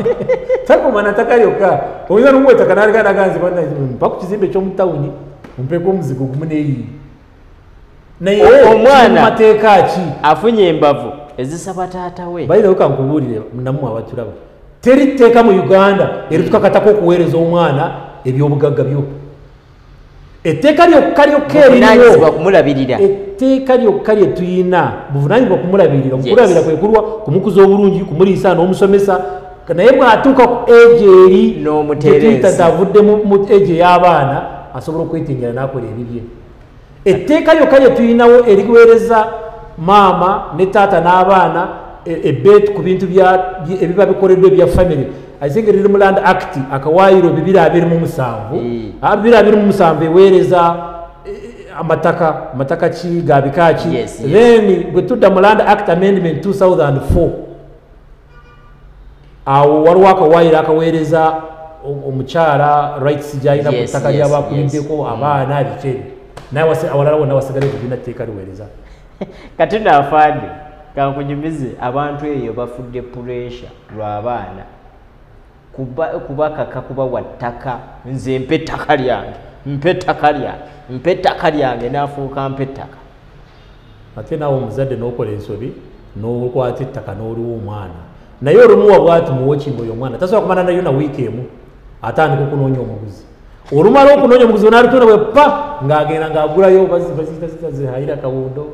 takumana ttaka lyokka oyinza n'omwettaka n'aliganaganzi mpa ku kizimbe eky'omutawuni ompeko omuzigo gumu neeyi naye omwana mateeka ki afunye embavu ezisaba taata we balinawe kankubuulire nammwe abatulaba teri tteeka mu uganda eritukakatako okuweereza omwana ebyobugagga byo etteeka lyokka lyokka eririwo etteeka lyokka lye tuyina buvunanyizibwa kumulabirira okulabira kwe kulwa kumukuza obulungi kumuliisa n'omusomesa naye bw'atuuka ku egi eri gyetuyita tavudde mu egi ey'abaana asobola okwetingera n'akola ebibye etteeka lyokka lye tuyinawo eriweereza maama ne taata n'abaana ebbeetu ku bintu ebiba bikoleddwa ebya famire asinga eriri mu land act akawaayiro 227 eweereza amataka ki gabika ki then bwe tudda mu land act amendment 2004 awo waliwo akawaayiro akaweereza omukyala rights gyalina ku ttaka lyabakuliddeko abaana bikeri naye awalala wonna wasigale tulina tteeka liweereza kati naafaade kankunyumize abantu eyo bafudde puresha lw'abaana kubakaka kuba wattaka nze mpe ettaka lyange mpe ettaka lyange n'afuuka mpe ettaka ate naawe omuzadde n'okola ensobi n'okwata ettaka n'oliwa omwana naye olumuwa bwati muwokinga oyo omwana tasobola kumana nayo na wiiki emu atandika okunoonya omuguzi olumala okunoonya omuguzi onaalitona bwe pa ng'agenda ng'agulayo bazihayira kawundo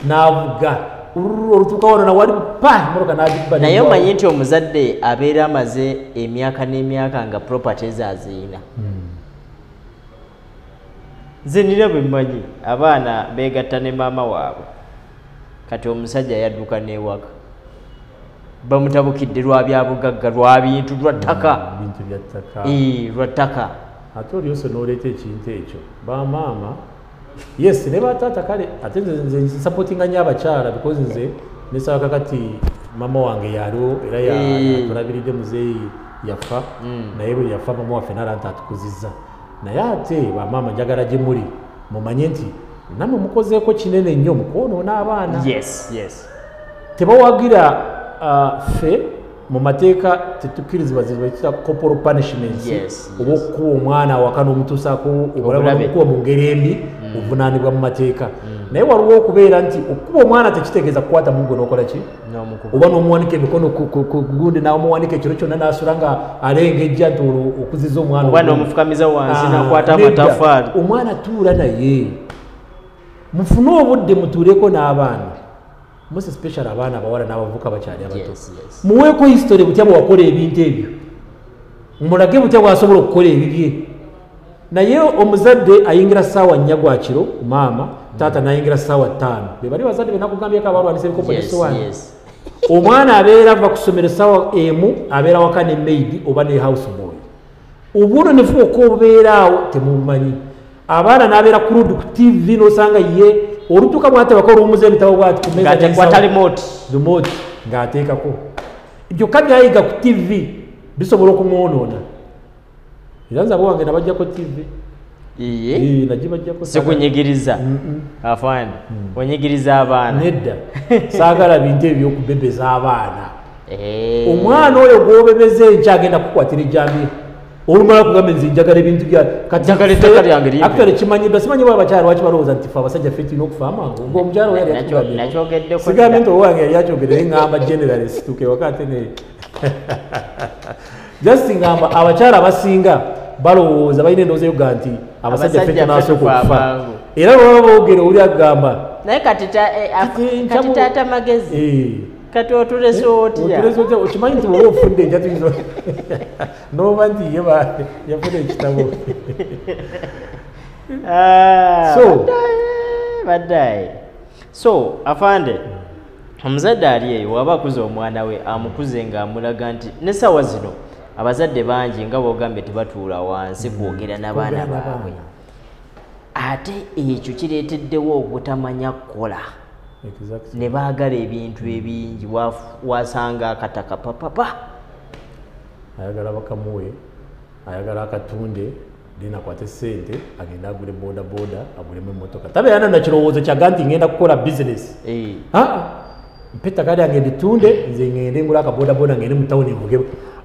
n'avuga olutuuka wano nawali pa moroka n'agibba naye omanyi nti omuzadde abeera amaze emyaka n'emyaka nga properties aziyina nze nina bwe mmanyi abaana beegatta ne maama waabwe kati omusajja yadduka n'ewaka bamutabukidde lwa byabugagga lwa bintu lwa ttaka lwa ttaka ate olyoso n'oleeta ekintu ekyo bamaama yes ne bataata kale ate nze nsapootinga nnyo abakyala because nze nesaba kakati mama wange yaliwo era yatulabiridde muzeeyi yafa naye bwe yafa mama waffe nalanta atukuzizza naye ate bamaama njagala gye muli mumanye nti nammwe mukozeeko kinene nnyo mukwonoona abaana tebawagira ffe mu mateeka tetukkirizibwa zibakita corporal punishments oba okukuba omwana awaka n'omutuusaako obulamu n'omukuba mu ngeri embi ovunaanibwa mu mateeka naye waliwo okubeera nti okukuba omwana tekitegeeza kukwata muggo n'okola ki oba n'omuwanika emikono ku gundi n'omuwanika ekiro kyonna n'asula nga alengejja nti olwo okuziza omwana oba n'omufukamiza wansi n'akwata amatafaali omwana tuula naye mufune obudde mutuuleko n'abaana most especially abaana abawala n'abavuka bakyali abato muweeko history butya bwakola ebintu ebyo mulage butya bwasobola okukola ebibye naye omuzadde ayingira ssaawa 4 gwa kiro maama taata n'ayingira ssaawa 5 be bali bazadde benakugambyeko abalwanisa ebikopo nesowaani omwana abeera ava ku ssomero ssaawa emu abeera waka ne maid oba ne house boy obuno nefuuka obubeeraawo temumanyi abaana n'abeera crude ku tv n'osanga ye olutuuka mwatebako olwumuza ebitabo bwati kumezakwata remote ng'ateekako byokka byayiga ku tv bisobola okumwonoona era nze abo wange nabajjako tv nagibajjako sikunyigiriza afande onyigiriza abaana nedda saagala bintu ebyokubebeza abaana omwana oyo gw'obebeza enkya agenda kukwatira ejjambiya olumala kugamba nze njagala ebintu byaakatale kimanyiddwa simanyi bwa abakyala lwaki balowooza nti fe abasajja ffe tulina okufa amangu nga omukyala we yali sigambye nti owange yali akyogedde naye ngamba general situke wakate ne just ngamba abakyala abasinga balowooza balina endowooza yoga nti abasajja ffe tunasooka okufa era baba boogera oli agamba naye kati taata magezi kati otulese otya okimanyi nti oba ofudde enja tuyinza noba nti yafuna ekitabo baddaye so afande omuzadde ali eyo waba akuza omwana we amukuze ng'amulaga nti n'essaawa zino abazadde bangi nga boogambye tebatuula wansi kwogera n'abaana baabwe ate ekyo kireeteddewo obutamanya kukola ne baagala ebintu ebingi wasanga akataka papapa ayagala bakamuwe ayagala akatunde dina kwate sente agenda agule boda boda agulemu emmotoka tabeera na kirowoozo kyaga nti ngenda kukola business mpeta kali agende tunde nze ngende ngula akaboda boda ngende mu tawuni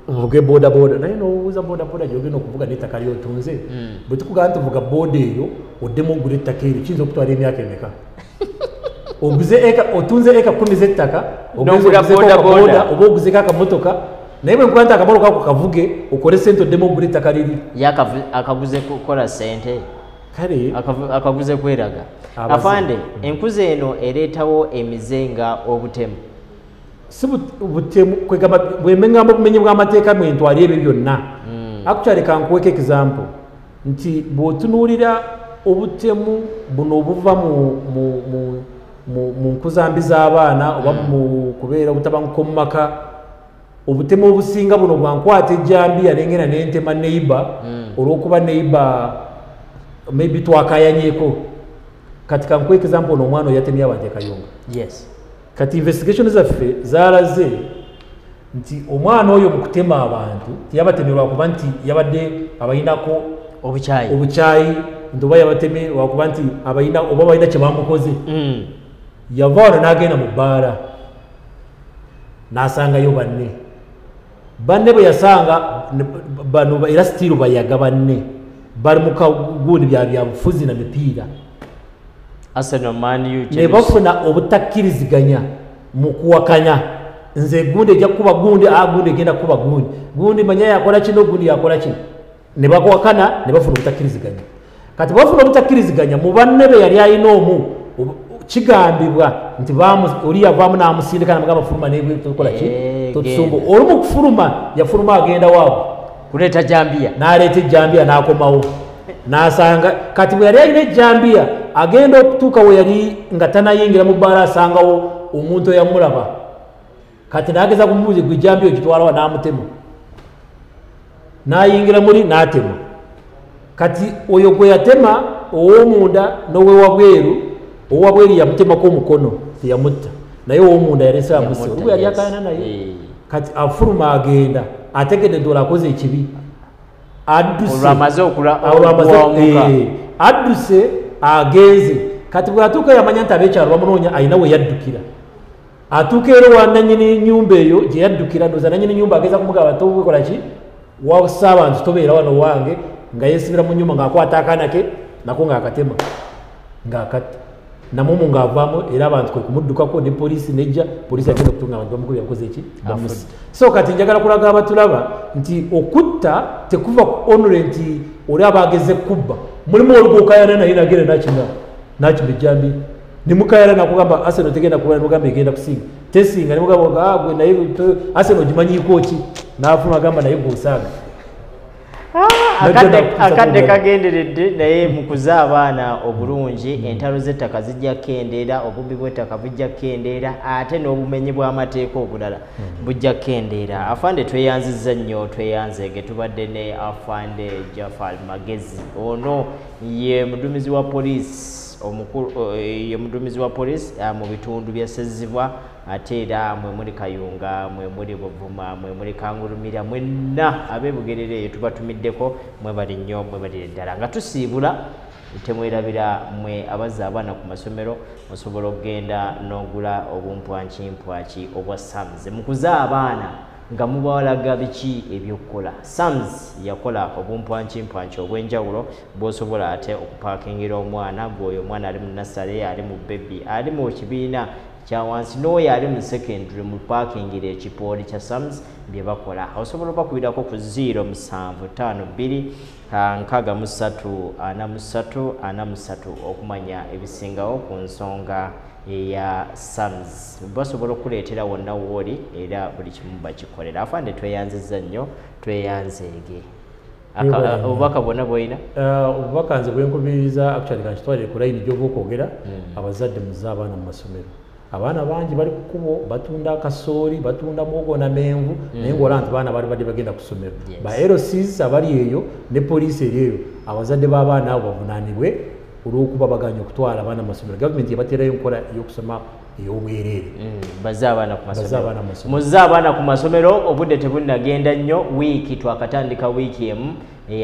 mvuge boda boda naye n'owuuza boda boda gyogenda okuvuga n'ettaka lyotunze bwe tukugamba nti vuga boda eyo oddemu ogula ettaka eryo kiyinza okutwala emyaka emeka otunze eka 10 z'ettaka boda oba oguzeko akamotoka naye bwe nkuba nti akamotoka ako kavuge okole sente oddemu ogula ettaka liri akaguze kukola sente kale akaguze kweraga afande enkuze eno ereetawo emize nga obutemu si butemu kwegamba bwemengamba obumenyi bw'amateeka mwentwali ebyo byonna actually kankuweka example nti bw'otunuulira obutemu buno obuva mu nkuzambi z'abaana oba mu kubeera obutabanguko mu maka obutemu obusinga buno bwankwata ejjambiya nengenda nentema neighbor olw'okuba neighbor maybe twakayanyeko kati kankuweka example n'omwana oyo yatemye abantu e Kayunga kati investigation zaffe zaalaze nti omwana oyo mu kutema abantu tiyabatemerwa kuba nti yabadde abayinako obukyayi nti oba yabateme wakuba nti oba balina kye bamukoze yava wano n'agenda mu bbaala n'asangayo banne bwe yasanga bano era sitiiru bayaga banne bali mu kagundi bya bufuzi na mipiira ne bafuna obutakkiriziganya mu kuwakanya nze gundi ejja kukuba gundi gundi egenda kukuba gundi manya yakola kino gundi yakola kino ne bakwakana ne bafuna obutakkiriziganya kati bafuna obutakkiriziganya mu banne be yali alina omu kigambibwa nti oli yavaamu n'amusindika namugamba fuluma netukola ki totusumba olumu kufuluma yafuluma agenda waabwe kuleeta jambiya n'aleeta ejjambiya n'akomawo n'asanga kati bwe yali alina ejjambiya agenda okutuuka we yali nga tanayingira mu bbaala asangawo omuntu eyamulaba kati n'ageza kumubuuza gwe ejjambiya okitwalawa n'amutema n'ayingira muli n'atema kati oyo gwe yatema ow'omunda n'owewabweru owabweru yamutemako omukono teyamutta naye ow'omunda yalese amuse olwo yali akayana naye kati afuluma agenda ategedde nti olakoze ekibi adduse agenze kati bw'atuuka yamanya nti ab'ekyalo bamunoonya alina we yaddukira atuuka era wa nannyini nyumba eyo gye yaddukira ndoza nannyini nyumba ageza kumugamba tobukola ki wasa abantu tobeera wano wange nga yeesibira mu nyumba ng'akwata akaana ke nako ng'akatema ng'akatta namumu ng'avaamu era abantu kwe kumuddukako ne poliisi nejja poliisi agenda okutunga abantu bamukulu yakoze eki bamusi so kati njagala kulaga abatulaba nti okutta tekuva ku onure nti oli abageze kubba mulimu olugokayana naye nagenda nakima ejjambi nimukayana nakugamba Arsenal tegenda kuba nimugamba egenda kusinga tesinga nimugamba gwe naye Arsenal gimanyiiko ki n'afuna agamba naye gwosaaga akadde kagenderedde naye mukuza abaana obulungi entalo z'ettaka zijja kendeera obubbi bw'ettaka bujja kendeera ate n'obumenyi bw'amateeka obulala bujja kendeera afande tweyanzizza nnyo tweyanzege tubadde ne afande Jafal Magezi ono ye muduumizi wa poliisi ye muduumizi wa poliisi mu bitundu bya Sezibwa ate era mwe muli Kayunga mwe muli Buvuma mwe muli Kangulumira mwenna ab'ebugerere eyo tubatumiddeko mwebali nnyo mwebalire ddala nga tusiibula temwerabira mwe abazza abaana ku masomero osobola okugenda n'ogula obumpwankimpwaki obwa SAMS mukuza abaana nga mubawalaga biki ebyokukola SAMS yakola obumpwankimpwanki obw'enjawulo bw'osobola ate okupaakingira omwana gwoyo omwana ali mu nasale ali mu bebi ali mu kibiina kya wansi n'oyo ali mu secondary mu parking ekipooli kya SAMS bye bakola osobola bakubirako ku 0752 63 okumanya ebisingawo ku nsonga eya SAMS basobola okuleetera wonna wooli era buli kimu bakikolera afande tweyanziza nnyo tweyanzeege obubaka bwonna bwolina obubaka nze bwenkubiriza actually kankitwalire ku layini gy'oba okwogera abazadde muze abaana mu masomero abaana bangi bali ku kkubo batunda akasooli batunda muwogo na menvu naye ng'olaba nti baana bali bagenda ku ssomero ba LCs abali eyo ne poliisi eri eyo abazadde b'abaana abo bavunaanibwe olw'okuba baganya okutwala abaana mu masomero gavumenti yabateerayo enkola ey'okusoma ey'obwereere bazze abaana ku masomero obudde tebunnagenda nnyo wiiki twakatandika wiiki emu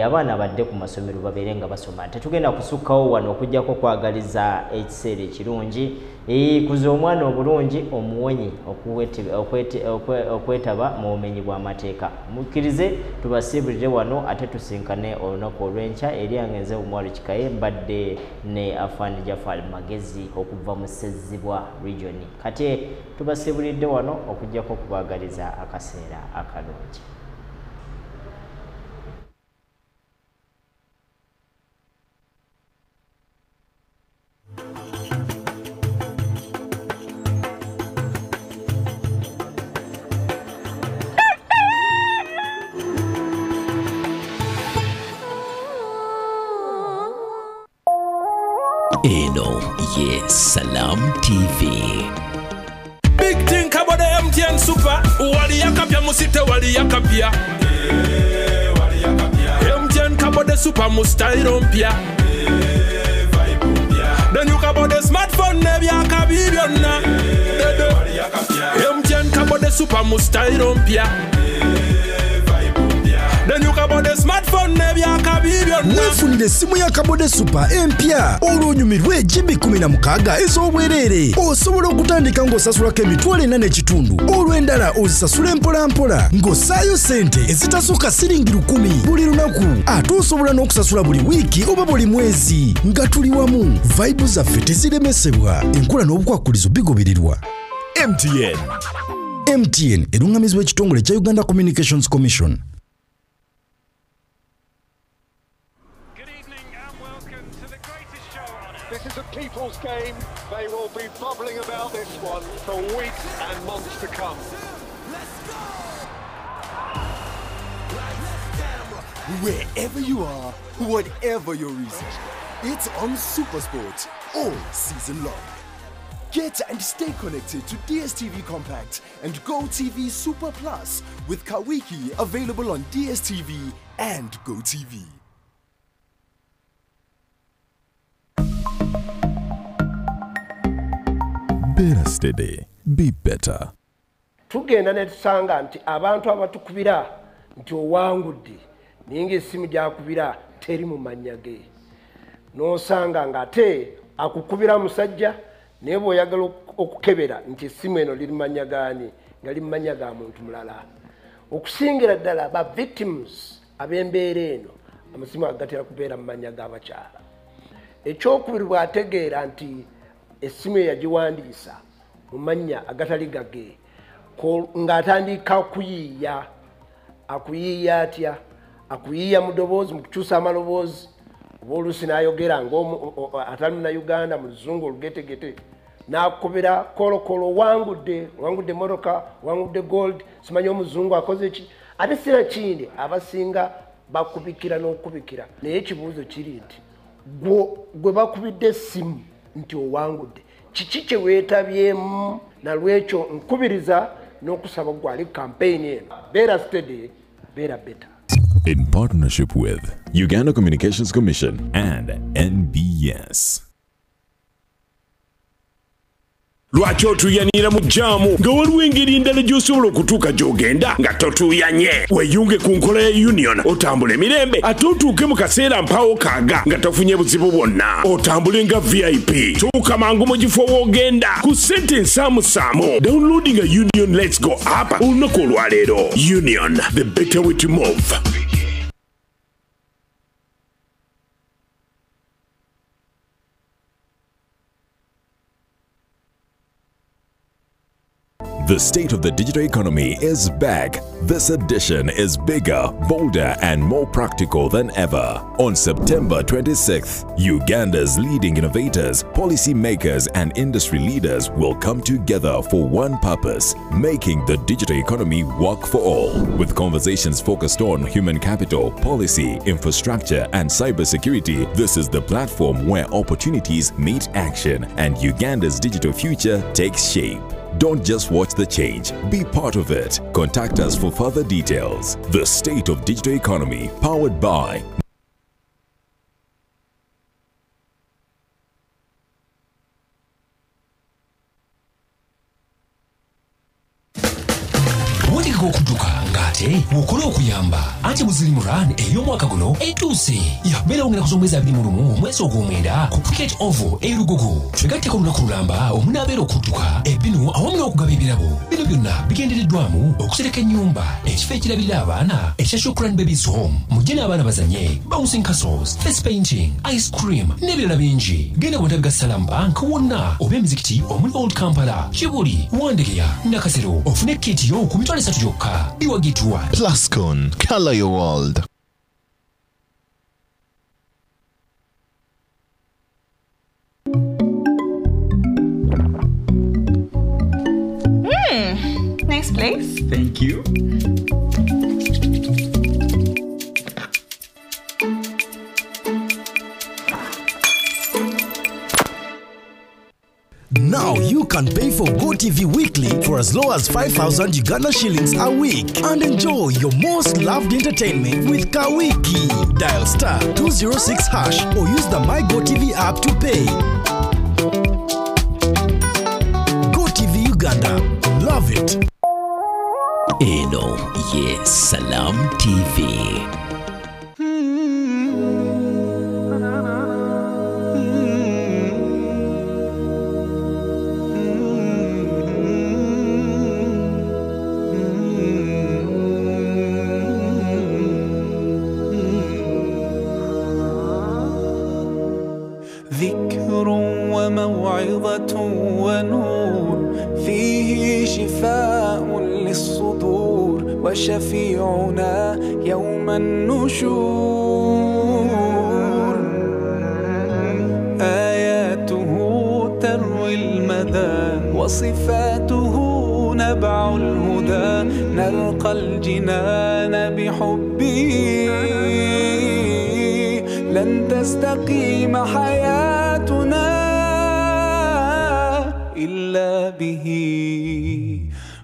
abaana badde ku masomero babeere nga basoma tetugenda kusukkawo wano okujjako kwagaliza ekiseera ekirungi kuza omwana obulungi omuwonyi okwetaba mu bumenyi bw'amateeka mukkirize tubasiibulire wano ate tusinkane olunaku olw'enkya eri angenze omwalo kikaye mbadde ne afandi Jafal Magezi okuva mu Ssezibwa region kati tubasiibulidde wano okujjako okubaagaliza akaseera akalungi. Eno ye Salam TV. Big thing about the MTN Super. Wali yakapya musite wali yakapya. MTN kabo de super mustairo mpya. Then you kabo de smartphone nebi akabibiona. MTN kabo de super mustairo mpya. Then you kabo de smartphone nebi akabibiona. Wefunire simu ya kabode super empya olwonyumirwe GB 16 ez'obwerere osobola okutandika ng'osasulako emitwalo 4.5 olw'endala ozisasula mpola ng'ossaayo sente ezitasooka siringi 10 buli lunaku ate osobola n'okusasula buli wiiki oba buli mwezi nga tuli wamu vibe zaffe teziremesebwa enkola n'obukwakulizo bigobererwa. MTN erungamizibwa ekitongole kya Uganda Communications Commission. This is a people's game. They will be bubbling about this one for weeks and months to come. Wherever you are, whatever your reason, it's on SuperSport all season long. Get and stay connected to DSTV Compact and GoTV Super Plus with Kawiki available on DSTV and GoTV. Better steady, be better. Tugenda ne tusanga nti abantu abatukubira nti owangudde ninga essimu gyakubira teri mu mannya ge n'osanga ng'ate akukubira musajja naye bw'oyagala okukebera nti essimu eno liri mannya gaani nga li mannya ga muntu mulala okusingira ddala ba victims ab'embeera eno amasimu agatera kubeera mu mannya g'abakyala ekyokubiri bw'ategeera nti essimu yagiwandiisa mu mannya agatali gage ng'atandika kuyiiya akuyiiya atya akuyiiya mu ddoboozi mu kukyusa amaloboozi oba oluusi n'ayogera atali munnayuganda mu luzungu olugetegete n'akubira kolokolo wangudde motoka wangudde gold simanyi omuzungu akoze ki ate sira kindi abasinga bakubikira n'okubikira naye ekibuuzo kiri nti gwe bakubidde essimu nti owangudde kiki kye weetabyemu nalwekyo nkubiriza n'okusaba gwali campaign eno beera steady beera better. In partnership with Uganda Communications Commission and NBS. Lwaki otuyanira mu jaamu nga waliwo engeri endala gy'osobola okutuuka gy'ogenda nga totuuyanye weeyunge ku nkola ya union otambula emirembe ate otuuke mu kaseera mpaawo kaaga nga tofunye buzibu bwonna otambule nga VIP tuuka mangu mu kifo w'ogenda ku ssente ensaamusaamu downloading a union let's go app olunaku olwaleero. Union, the better way to move. The state of the digital economy is back. This edition is bigger, bolder, and more practical than ever. On September 26th, Uganda's leading innovators, policymakers, and industry leaders will come together for one purpose: making the digital economy work for all. With conversations focused on human capital, policy, infrastructure, and cybersecurity, this is the platform where opportunities meet action and Uganda's digital future takes shape. Don't just watch the change, be part of it. Contact us for further details. The State of Digital Economy, powered by Mukola okuyamba ati muzilimu run ey'omwaka guno etuuse yabeera ongera kuzomwezi 21 mwezi ogw'omwenda ku cricket oval erugogo twegatteko olunaku lulamba omunaabeera okudduka ebinu awamu n'okugaba ebirabo bino byonna bigendereddwamu okusereka ennyumba ekifo ekirabirira abaana ekya Shukran Babies Home mujje n'abaana bazanye bouncing castles face painting ice cream n'ebirala bingi genda ku ntabi Salam Bank wonna oba emizikiti omuli Old Kampala Kibuli Wandegeya Nakasero ofune kiti yo ku mitwalo 3 gyokka biwagitwa Plascon, color your world. Nice place. Thank you. Now you can pay for GoTV weekly for as low as 5,000 Uganda shillings a week and enjoy your most loved entertainment with Kawiki. Dial star 206 hash or use the My GoTV app to pay. GoTV Uganda. Love it. Eno, yes, Salam TV. ذكر وموعظة ونور فيه شفاء للصدور وشفيعنا يوم النشور آياته تروي المدى وصفاته نبع الهدى نلقى الجنان بحبه لن تستقيم حياتنا إلا به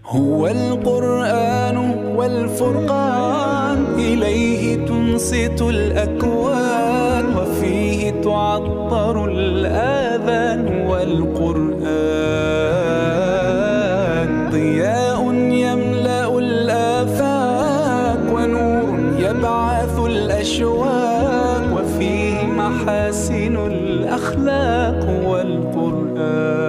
هو القرآن والفرقان إليه تنصت الأكوان وفيه تعطر الآذان والقرآن ضياء يملأ الآفاق ونور يبعث الأشواق وفيه محاسن الأخلاق والقرآن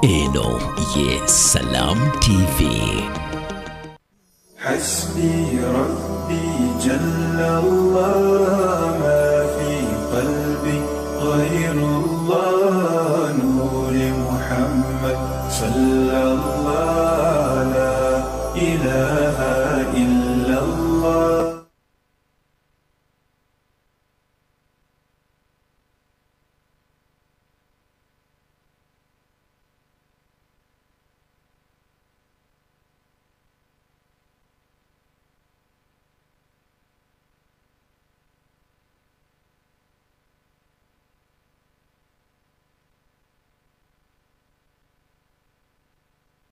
Eno, yes, Salam TV. حسبي ربي جل الله